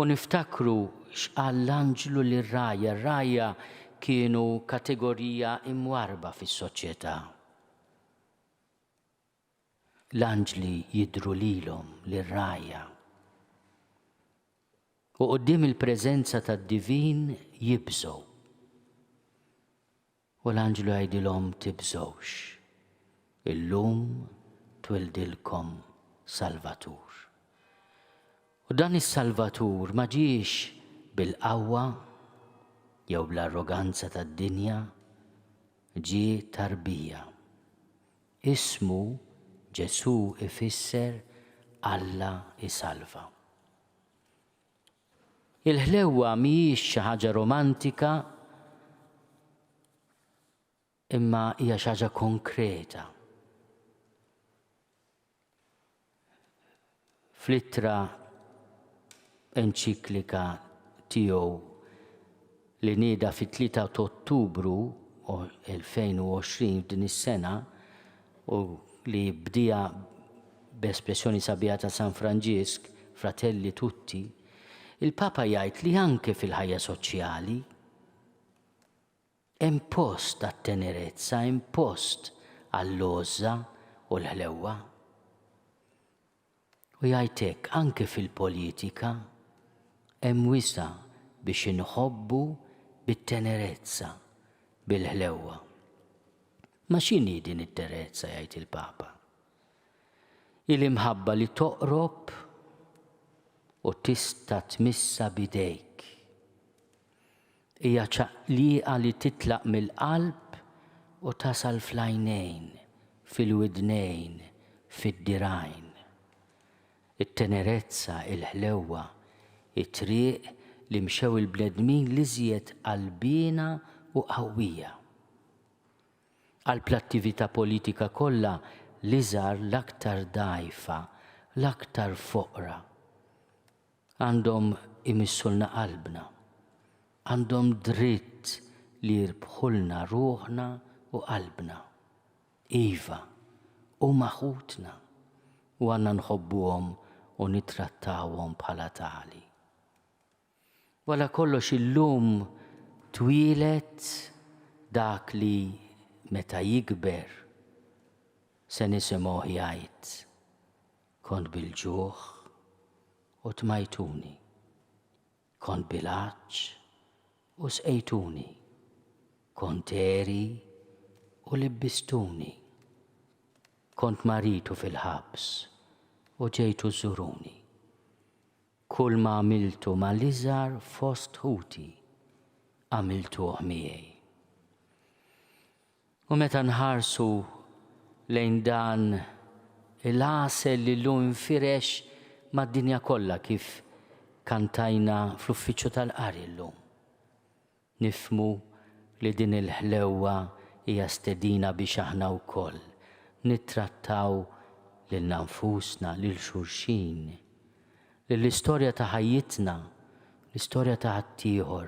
U niftakru x'qal l-anġlu lir-rajja. R-rajja kienu kategorija imwarba fis-soċjetà. L-anġli jidhru lilhom lir-rajja. U quddiem il-preżenza tad-Divin jibżgħu. U l-anġlu jgħidilhom tibżgħux. Illum twildilkom Salvatur. U dan is-Salvatur ma ġiex bil-qawwa jew bl-arroganza tad-dinja, ġie tarbija. Ismu Ġesu ifisser Alla isalva. Il-ħlewwa mhijiex xi ħaġa romantika, imma hija xi ħaġa konkreta. Fl-ittra enċiklika tiegħu li nieda fit-3 ta' Ottubru 2020 din is-sena u li bdija b'espressjoni sabiħa ta' San Franġisk, Fratelli Tutti, il-Papa jgħid li anke fil-ħajja soċjali hemm post għat-tenerezza, hemm post għall-għoża u l-ħlewwa. U jgħid hekk anke fil-politika hemm wisgħa biex inħobbu bit-tenerezza, bil-ħlewwa. Ma x'inhi din it-tenerezza jgħid il-Papa? Il-imħabba li toqrob u tista' tmissa bidejk. Hija ċaqliqa li titlaq mill-qalb u tasal fl-għajnejn, fil-widnejn, fid-dirajn. It-tenerezza, il-ħlewwa, it-triq li mxew il-bledmin li żjed qalbina u qawwija. Għall-attività politika kollha l-iżar l-aktar dajfa, l-aktar foqra. Għandhom imissulna qalbna, għandhom dritt li jirbħulna ruħna u qalbna. Iva, u maħutna, u għanna nħobbuhom u nitrattawhom bħala tali. Wala kollox illum twilet dak li meta jikber se nisimgħu jgħid kont bil-ġuħ u tmajtuni, kont bil-għaġġ u sqejtuni, kont eri u libbistuni, kont maritu fil-ħabs u ġejtu żuruni. Kull ma għamiltu ma l-iżgħar fost ħuti, għamiltuh miegħi. U meta nħarsu lejn dan il-għasel li llum infirex mad-dinja kollha kif kantajna fl-uffiċċju tal-qari llum. Nifmu li din il-ħlewwa hija stedina biex aħna wkoll nittrattaw lil nfusna lil xulxin. L-istorja ta' ħajjitna, l-istorja ta' ħaddieħor,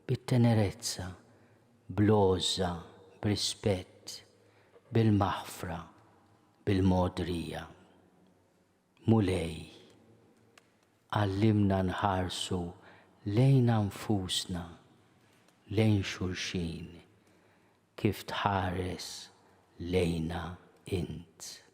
bit-tenerezza, bl-għoża, b'rispett, bil-maħfra, bil-modrija. Mulej, għallimna nħarsu lejn nfusna, lejn xulxin, kif tħares lejna int.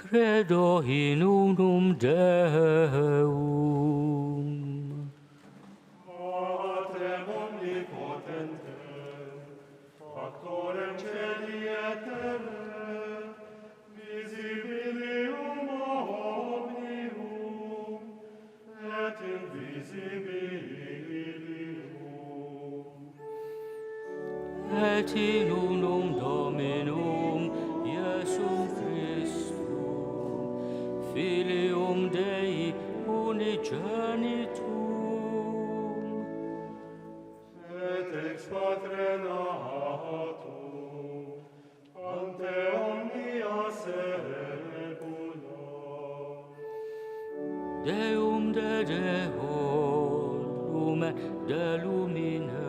Credo in unum Deum. Patrem omnipotentem, factorem celi et terrae, visibilium omnium, et invisibilium. Et in unum Dominum Iesum Christum, Filium Dei unigenitum, Et ex Patre natum, ante omnia saecula, Deum de Deo, lumen de lumine,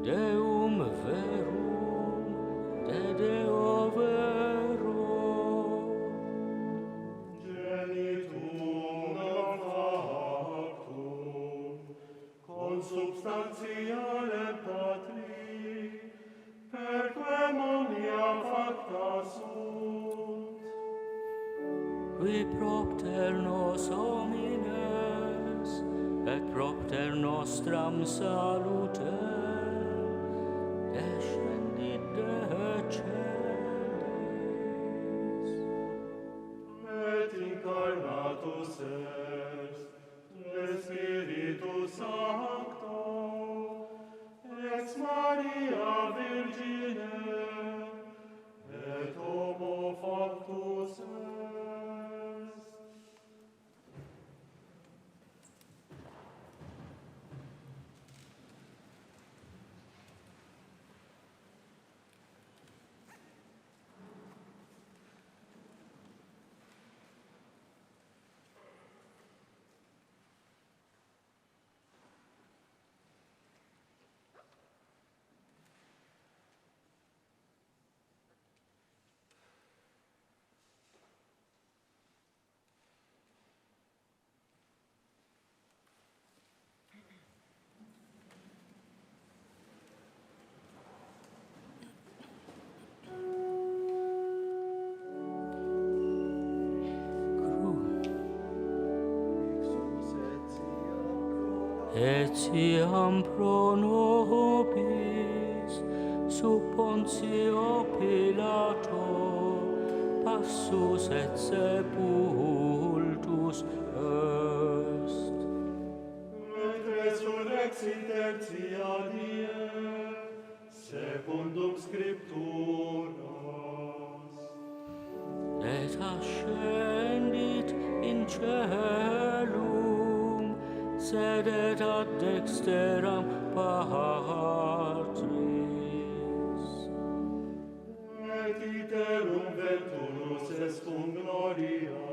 Deum verum de Deo vero, genitum non factum, consubstantialem Patri, perquem omnia facta sunt. qui propter nos homines, et propter nostram salutem, descendit de celis. Et incarnatus est, de Spiritus Sancto, ex Maria Virgine, et homo factus est. etiam pro nobis sub Pontio Pilato passus et sepultus est. Et resurrexit tertia die, secundum Scripturas. Et ascendit in caelum, sedet ad dexteram Patris. Et iterum venturus est cum gloria,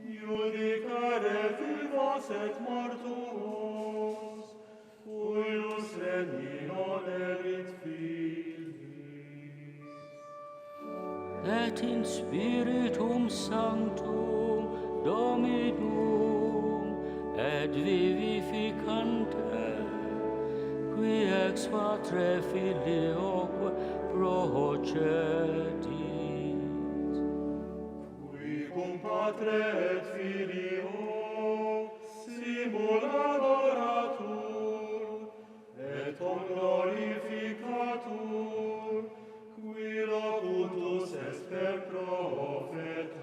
judicare vivos et mortuos, uius regni erit Filis. Et in Spiritum Sanctum Dominum et vivificante, qui ex Patre Filioque procedit. Qui cum Patre et Filio simul adoratur, et cum glorificatur, qui locutus est per prophetas.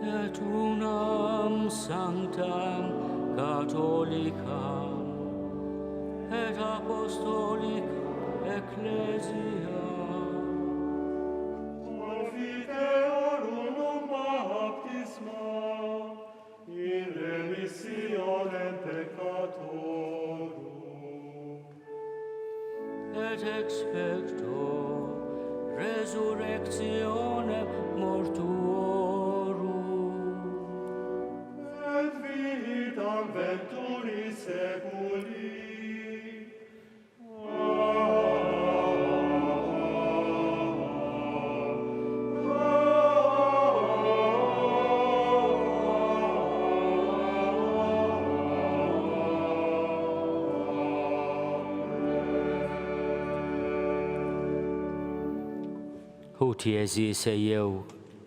Et unam sanctam catholicam et apostolicam ecclesia Confiteorum baptisma in remissionem peccatorum. et expecto resurrectionem mortuorum Et vitam venturi seculi. Huti sejjew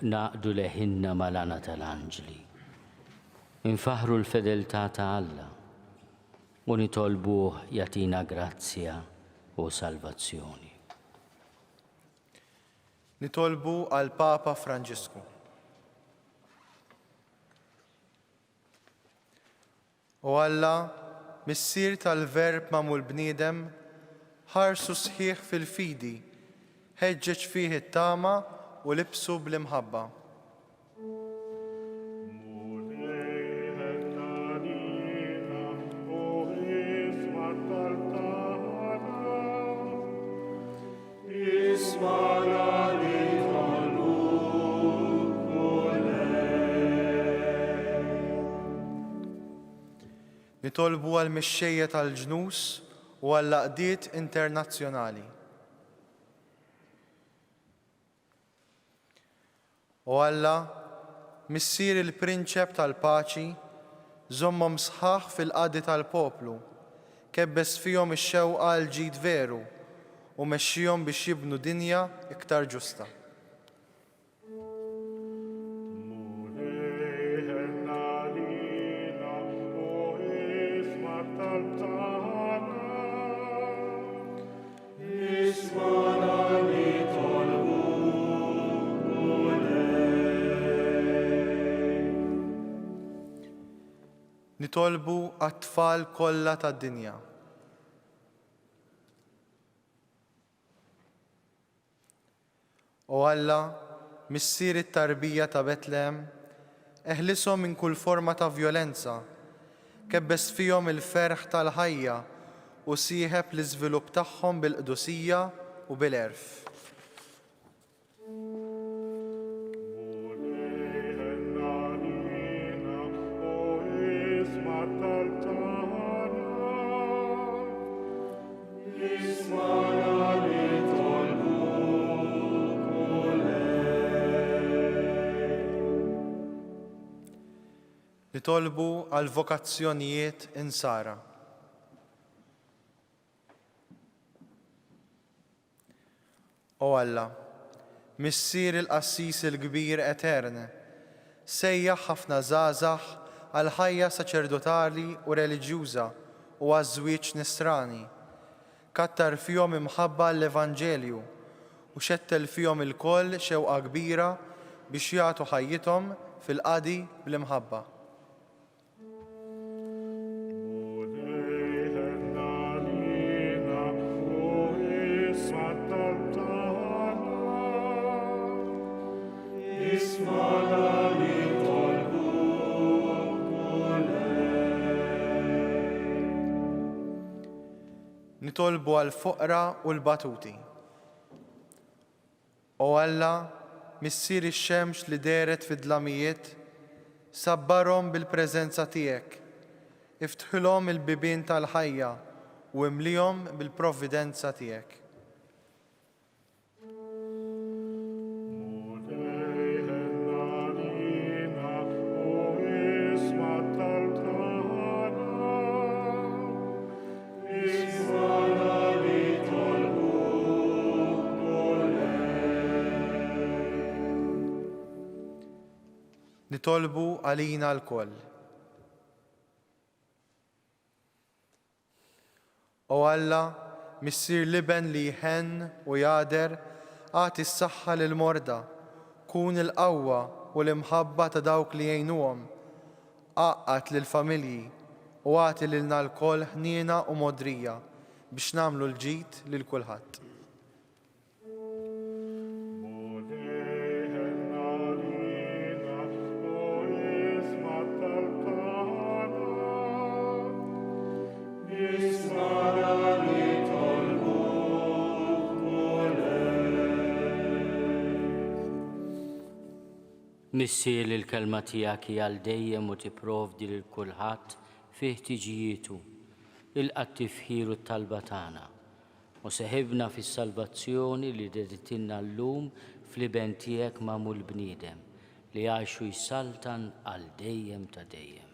naqdu leħinna malana tal-anġli. Infaħru l-fedeltà ta' Alla u nitolbuh jatina grazzja u salvazzjoni. Nitolbu għal Papa Franġisku. O Alla, missier tal-Verb mamul bniedem, ħarsu sħiħ fil-fidi, ħeġġeġ fih it-tama u libsu bl-imħabba. Nitolbu għal-mixxejja tal-ġnus u għall-laqdiet internazzjonali. O Alla, missier il-prinċep tal-paċi, żommhom sħaħ fil-qadi tal-poplu, kebbes fihom ix-xewqa l-ġid veru u mexxihom biex jibnu dinja iktar ġusta. Nitolbu għat-tfal kollha tad-dinja. O Alla, missier it-tarbija ta' Betlehem, eħlishom minn kull forma ta' vjolenza, kebbes fihom il-ferħ tal-ħajja u sieħeb l-iżvilupp tagħhom bil-qdusija u bil-erf. Nitolbu għal vokazzjonijiet insara. O Alla, missier il-qassis il-kbir eterne, sejjaħ ħafna żgħażagħ għal ħajja saċerdotali u reliġjuża u għaż-żwieġ nisrani. Kattar fihom imħabba l-Evanġelju u xettel fihom il-koll xewqa kbira biex jagħtu ħajjithom fil-qadi bl-imħabba. Nitolbu għal-foqra u l-batuti. O Alla, missier ix-xemx li deret fid-dlamijiet, sabbarhom bil-preżenza tiegħek, iftħilhom il-bibien tal-ħajja u imlihom bil-provvidenza tiegħek. Nitolbu għalina l-koll. O Alla, missier liben li jħenn u jader, għati s-saħħa lil-morda, kun il-qawwa u l-imħabba ta' dawk li jgħinuhom, għaqqat lill-familji u għati lilna l-koll ħniena u modrija biex namlu l-ġid lil kulħadd. Missier l-kelma tiegħek hija għal dejjem u tipprovdi lil kulħadd fi ħtiġijietu, il-qattifħir u t-talba tagħna. U seħibna fis-salvazzjoni li deditinna llum fl-iben tiegħek magħmul bniedem li għajxu jsaltan għal dejjem ta' dejjem.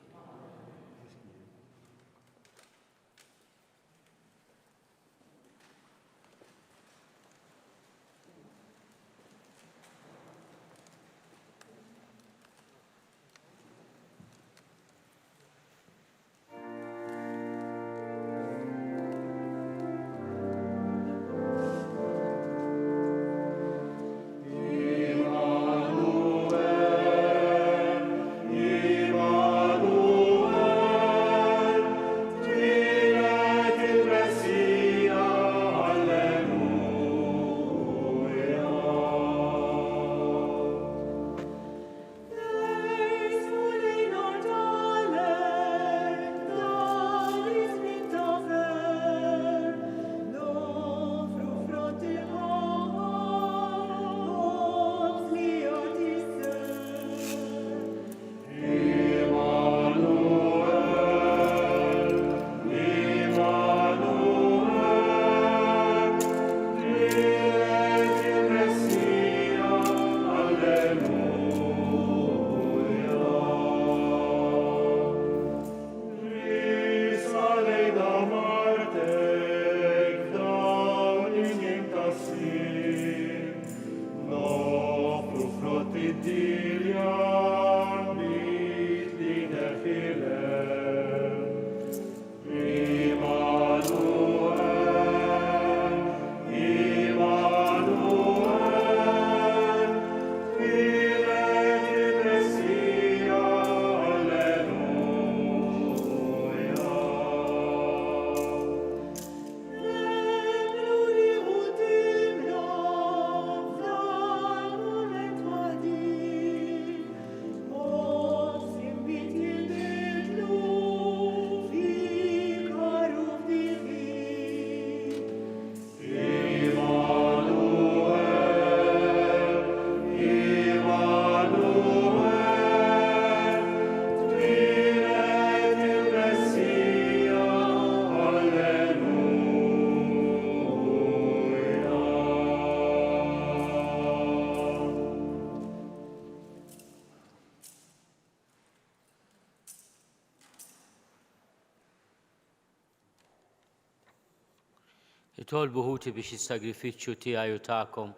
Itolbu ħuti biex is-sagrifiċċju tiegħi u tagħkom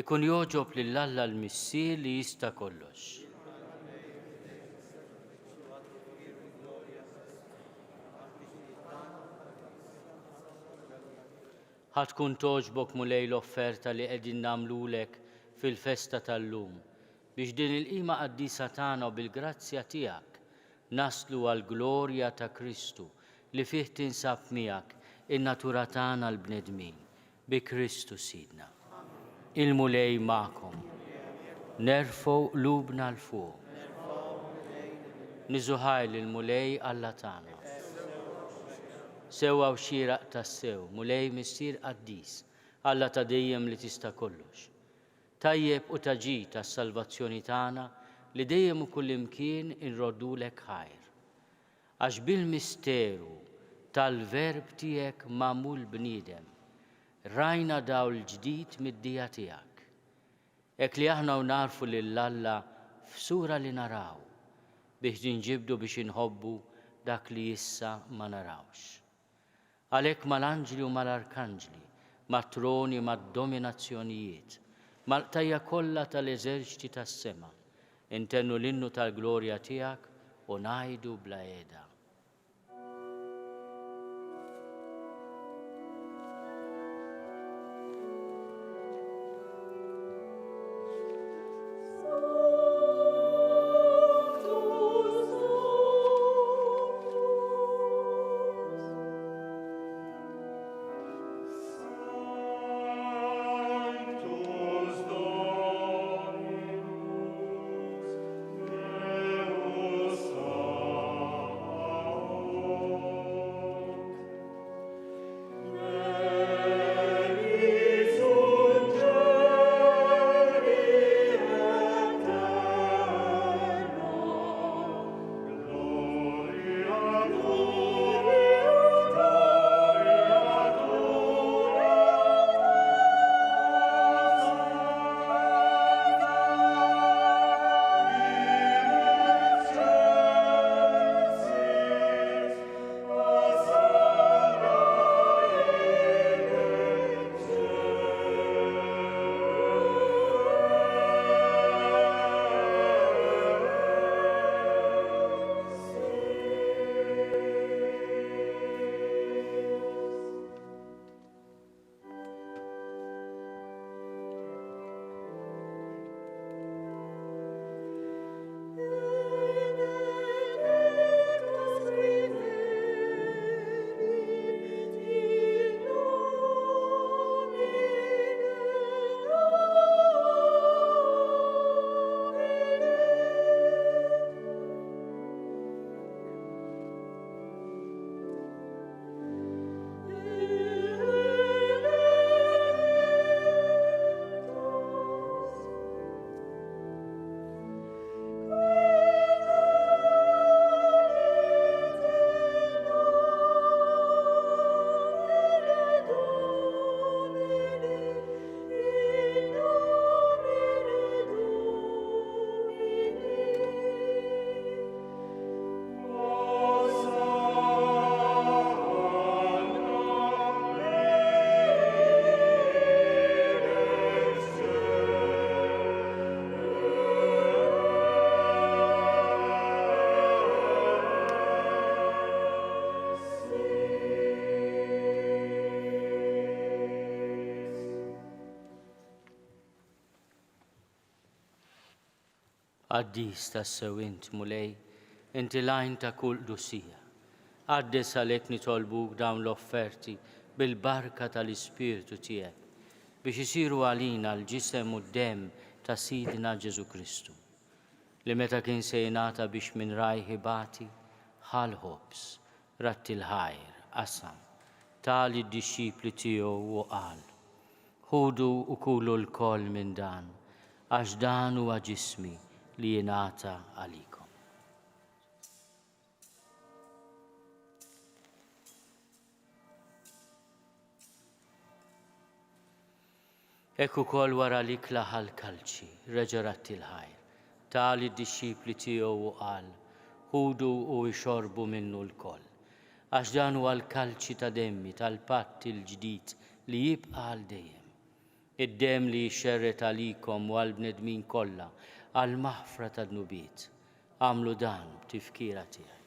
ikun joġob lill-Alla l-Missier li jista' kollox. ħatkun toġbok mulej l-offerta li qegħdin nagħmlulek fil-festa tal-lum biex din il-qima qaddisa tagħna u bil-grazzja tiegħek naslu għall glorja ta' Kristu li fih tinsab miegħek in-natura tagħna l-bnedmin bi Kristu Sidna. Il-mulej magħkom. Nerfgħu qlubna l fuq. Niżuħaj il-mulej Alla tagħna. Sewwa u xieraq tas-sew, mulej missier qaddis, Alla ta' dejjem li tista' kollox. Tajjeb u taġi tas-salvazzjoni tagħna li dejjem u kullimkien inroddulek ħajr. Għax bil-misteru tal-verb tiegħek magħmul bniedem, rajna dawl ġdid mid-dija tiegħek. Hekk li aħna u narfu lil Alla f'sura li naraw biex ninġibdu biex inħobbu dak li issa ma narawx. Għalhekk mal-anġli u mal-arkanġli, mat-troni u mad-dominazzjonijiet, mal-qtajja kollha tal-eżerċiti tas-sema, intennu l-innu tal-glorja tiegħek u ngħidu bla qiegħda. Għaddis tas-sew int mulej, inti lajn ta' kull dusija. Għaddes għalhekk nitolbuk dawn l-offerti bil-barka tal-Ispirtu tiegħek biex isiru għalina l-ġisem u d-dem ta' Sidna Ġesu Kristu, li meta kien se jingħata biex minn rajħi bati ħal ħobs, ratti l-ħajr, qasam, tali d-dixxipli tiegħu u qal: ħudu u kulu l-koll minn dan, għax dan huwa ġismi li jingħata għalikom. Hekk ukoll wara li klaħa l-kalċi, reġa' ratti l-ħajr, tali d-dixxipli tiegħu u qal: ħudu u jxorbu minnu l-koll, għax dan huwa l-kalċi ta' demmi tal-patt il-ġdid li jibqa' għal dejjem. Id-dem li jxerret għalikom u għall-bnedmin kollha għal maħfra ta' dnubiet. Għamlu dan b'tifkira tiegħi.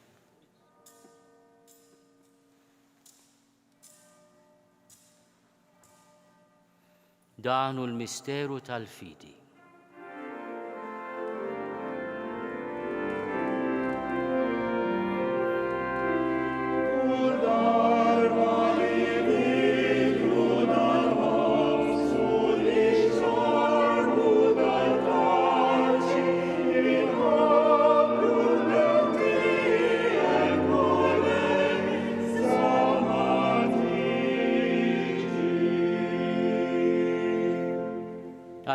Dan hu l-misteru tal-fidi.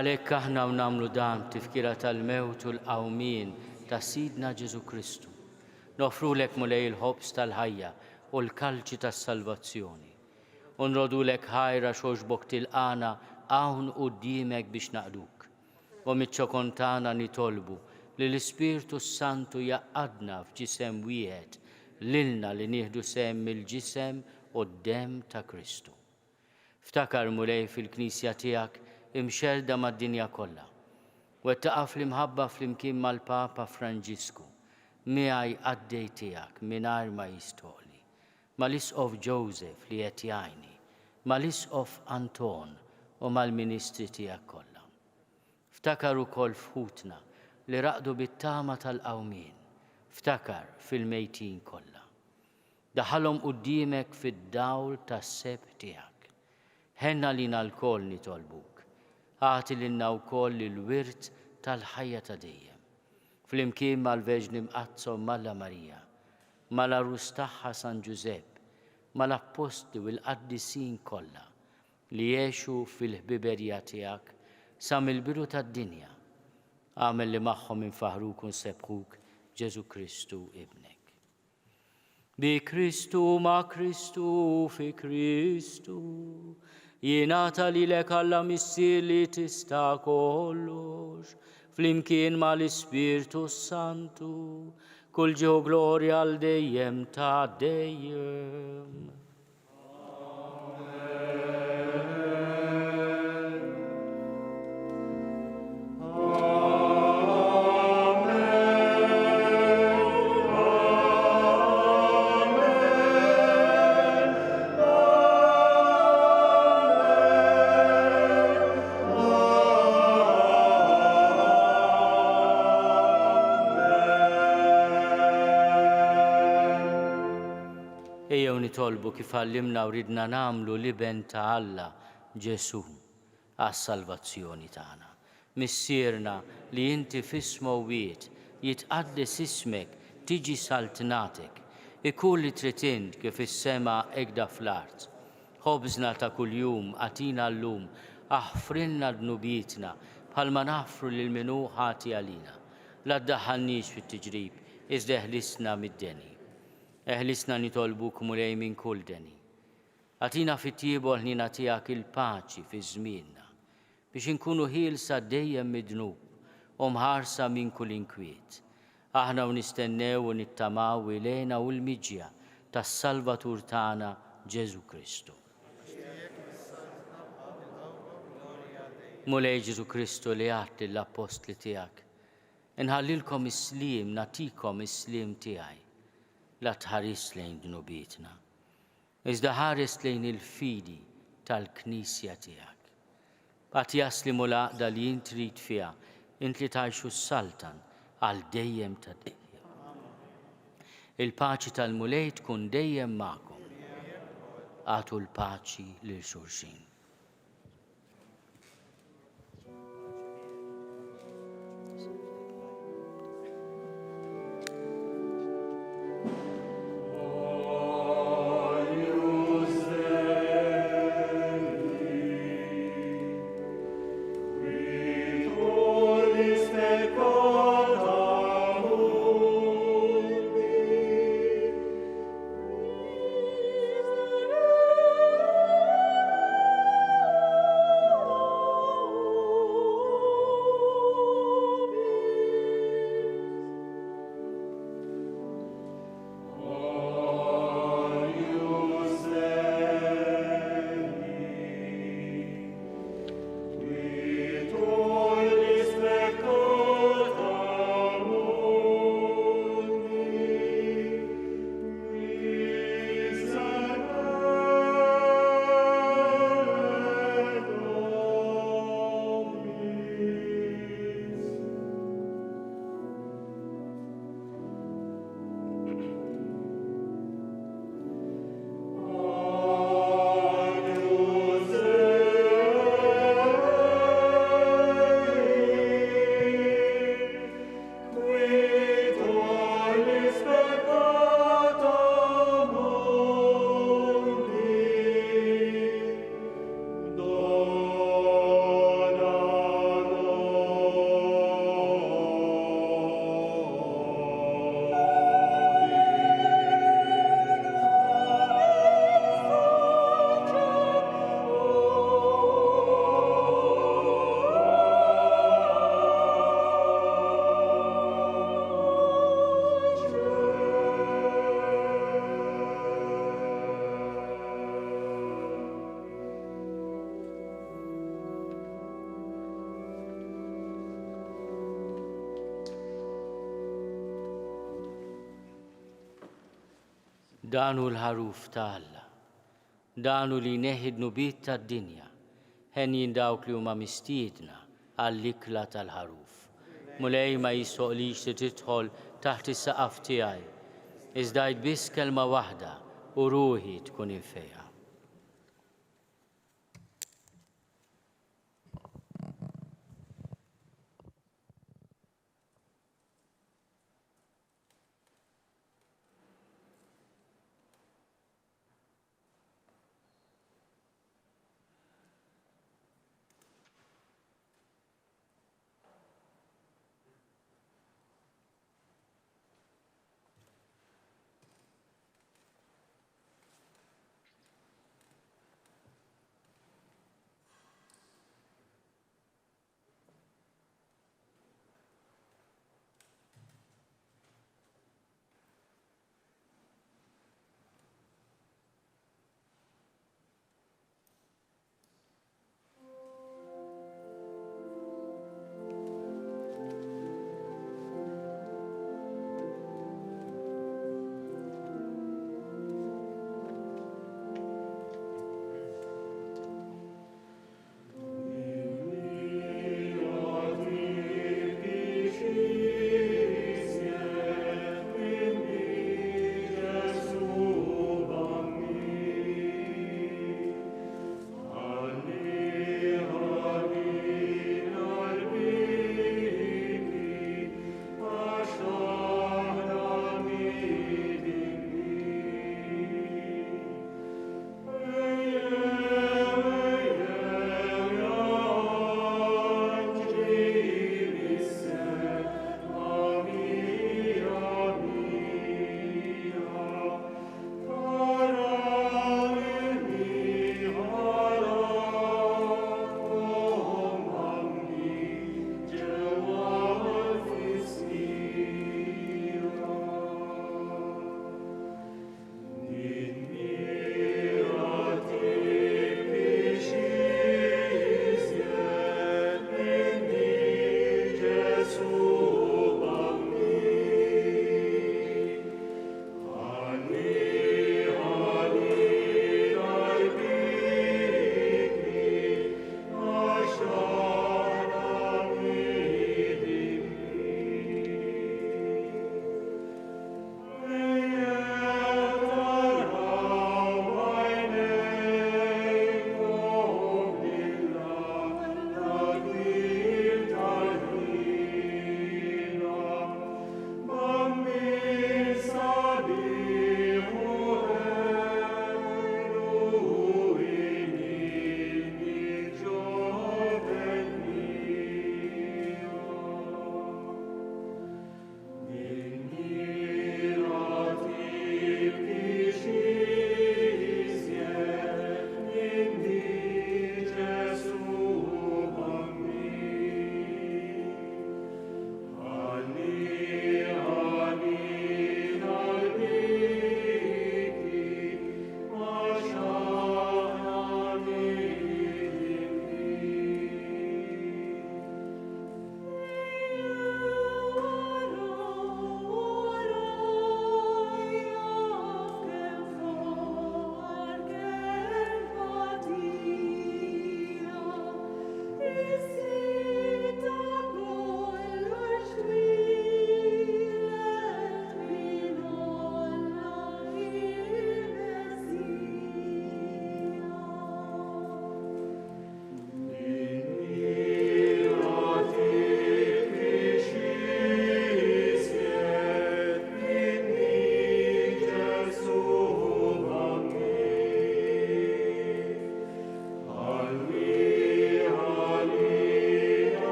Għalhekk aħna nagħmlu dan tifkira tal-mewt u l-qawmien ta' Sidna Ġesu Kristu. Nofrulek mulej il-ħobs tal-ħajja u l-kalċi tas-salvazzjoni. U nrodulek ħajra xogħġbok tilqana hawn quddiemek biex naqduk. U miċ-ċokontana nitolbu li l-Ispirtu Santu jaqqadna f'ġisem wieħed lilna li nieħdu sem mill-ġisem u d-dem ta' Kristu. Ftakar mulej fil-Knisja tiegħek imxerda mad-dinja kollha. Wettaqa fl-imħabba fl-imkien mal-Papa Franġisku, miegħi għaddej tiegħek mingħajr ma jistħoli, mal-Isqof Joseph li qed jgħinni, mal-Isqof Anton u mal-Ministri tiegħek kollha. Ftakar ukoll fħutna li raqdu bit-tama tal-qawmien, ftakar fil-mejtin kollha. Daħalhom quddiemek fid-dawl tas-seb tiegħek. Ħenna lina l-koll nitolbuk. Għati lilna wkoll il-wirt tal-ħajja ta' dejjem. Flimkien mal-Verġni Mqazzo Malla Marija, mal-Arus tagħha San Giuseppe, mal-Apostli u l-Qaddisin kollha li jgħixu fil-ħbiberija tiegħek sa mill-bidu tad-dinja. Għamel li magħhom infaħruk u nsebħuk Ġesu Kristu ibnek. Bi Kristu ma' Kristu fi Kristu. Jingħata lilek Alla missier li tista' kollox, flimkien mal-Ispirtu Santu, kull ġew glorja għal dejjem ta' dejjem. Ejjew nitolbu kif għallimna u ridna nagħmlu liben ta' Alla Ġesu għas-salvazzjoni tagħna. Missierna li inti f'ismu wiet jitqaddes ismek tiġi saltnatek, ikun li trid int kif is-sema hekk fl-art. Ħobżna ta' kuljum għatina llum, aħfrilna dnubietna bħalma naħfru lil min hu ħati għalina. La ddaħħalniex fit-tiġrib, iżda eħlisna mid-deni. Eħlisna nitolbuk mulej minn kull deni. Għatina fit-tiebol ħnina tiegħek il-paċi fi żmienna biex inkunu ħielsa dejjem midnub u mħarsa minn kull inkwiet. Aħna u nistennew u nittamaw ilejna u l-miġja tas-Salvatur tagħna Ġesu Kristu. Mulej Ġesu Kristu li għadt lill-Apostli tiegħek, inħallilkom is-sliem, natikom is-sliem tiegħi. La tħares lejn dnubietna, iżda ħares lejn il-fidi tal-Knisja tiegħek. Qatt jaslimu l-għaqda li int trid fiha, int li tgħixu s-saltan għal dejjem ta' dejjem. Il-paċi tal-mulej tkun dejjem magħkom. Għatu l-paċi lil xulxin. danu l-ħaruf ta' Alla, danu li neħid nubit ta' dinja, ħenjin dawk li huma mistiedna għall-ikla tal-ħaruf. Mulej ma jissoqlix li tidħol taħt is-saqaf tiegħi, iżda biss kelma waħda u ruħi tkun infejha.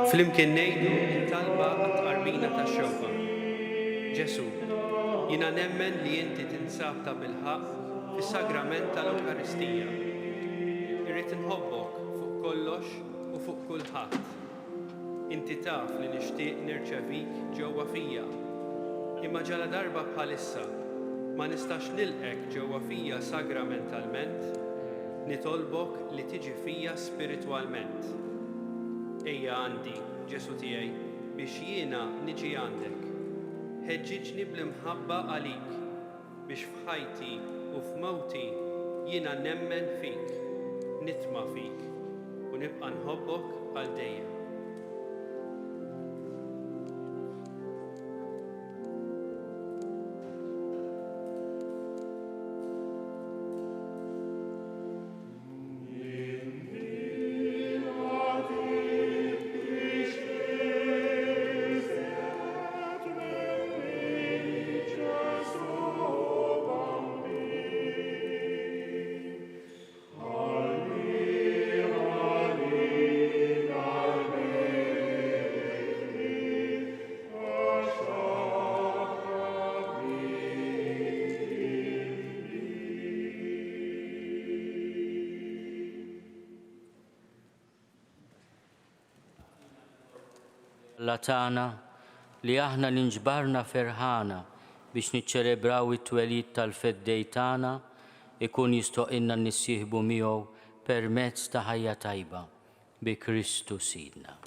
Flimkien ngħidu talba għat-qarbina tax-xewqa. Ġesu, jiena nemmen li inti tinsab ta' bilħaq fis-sagrament tal-Ewkaristija. Irrid inħobbok fuq kollox u fuq kulħadd. Inti taf li nixtieq nirċevik ġewwa fija. Imma ġala darba bħalissa ma nistax nilqek ġewwa fija sagramentalment, nitolbok li tiġi fija spiritwalment. Ejja għandi, Ġesu tiegħi, biex jiena niġi għandek. Ħeġġiġni bl-imħabba għalik biex f'ħajti u f'mewti jiena nemmen fik, nitma' fik u nibqa' nħobbok għal dejjem. Tagħna li aħna l-inġbarna ferħana biex niċċelebraw it-twelid tal-feddej tagħna ikun jistoqilna nissieħbu miegħu permezz ta' ħajja tajba bi Kristu Sidna.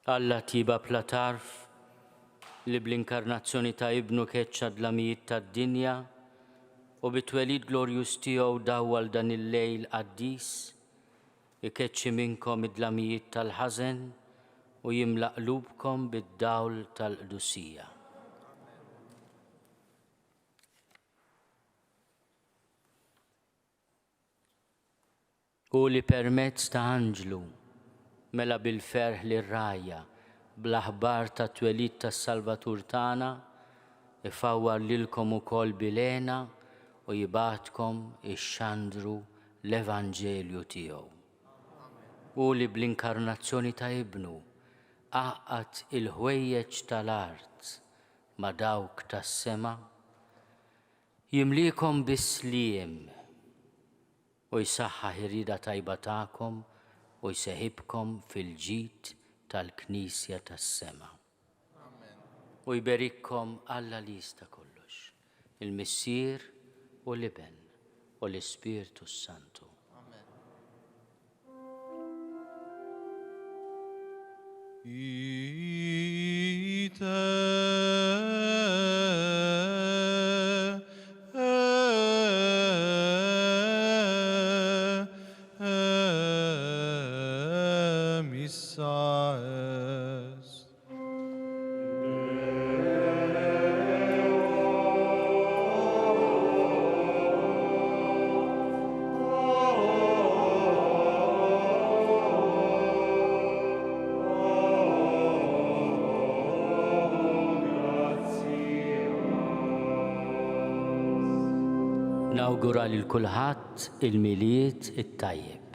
Alla tiba bla tarf li bl-inkarnazzjoni ta' ibnu keċċa d-lamijiet tad-dinja u bit-twelid glorjus tiegħu dawwal dan il-lejl qaddis, ikeċċi minnkom id-dlamijiet tal-ħażen u jimla qlubkom bid-dawl tal-qdusija. U li permezz ta' anġlu mela bil-ferħ lir-rajja bl-aħbar ta' twelid tas-Salvatur tagħna ifawwar lilkom ukoll bilena u jibatkom ix-xandru l-Evanġelju tiegħu. U li bl-inkarnazzjoni ta' ibnu għaqqat il-ħwejjeġ tal-art ma' dawk tas-sema, jimlikom bis-sliem u jsaħħaħ ir-rieda tajba tagħkom u jseħibkom fil-ġid tal-Knisja tas-sema. U jberikkom Alla li jista' kollox, il-Missier u l-Iben u l-Ispiritu Santu. Nawgura lil kulħadd il-milied it-tajjeb.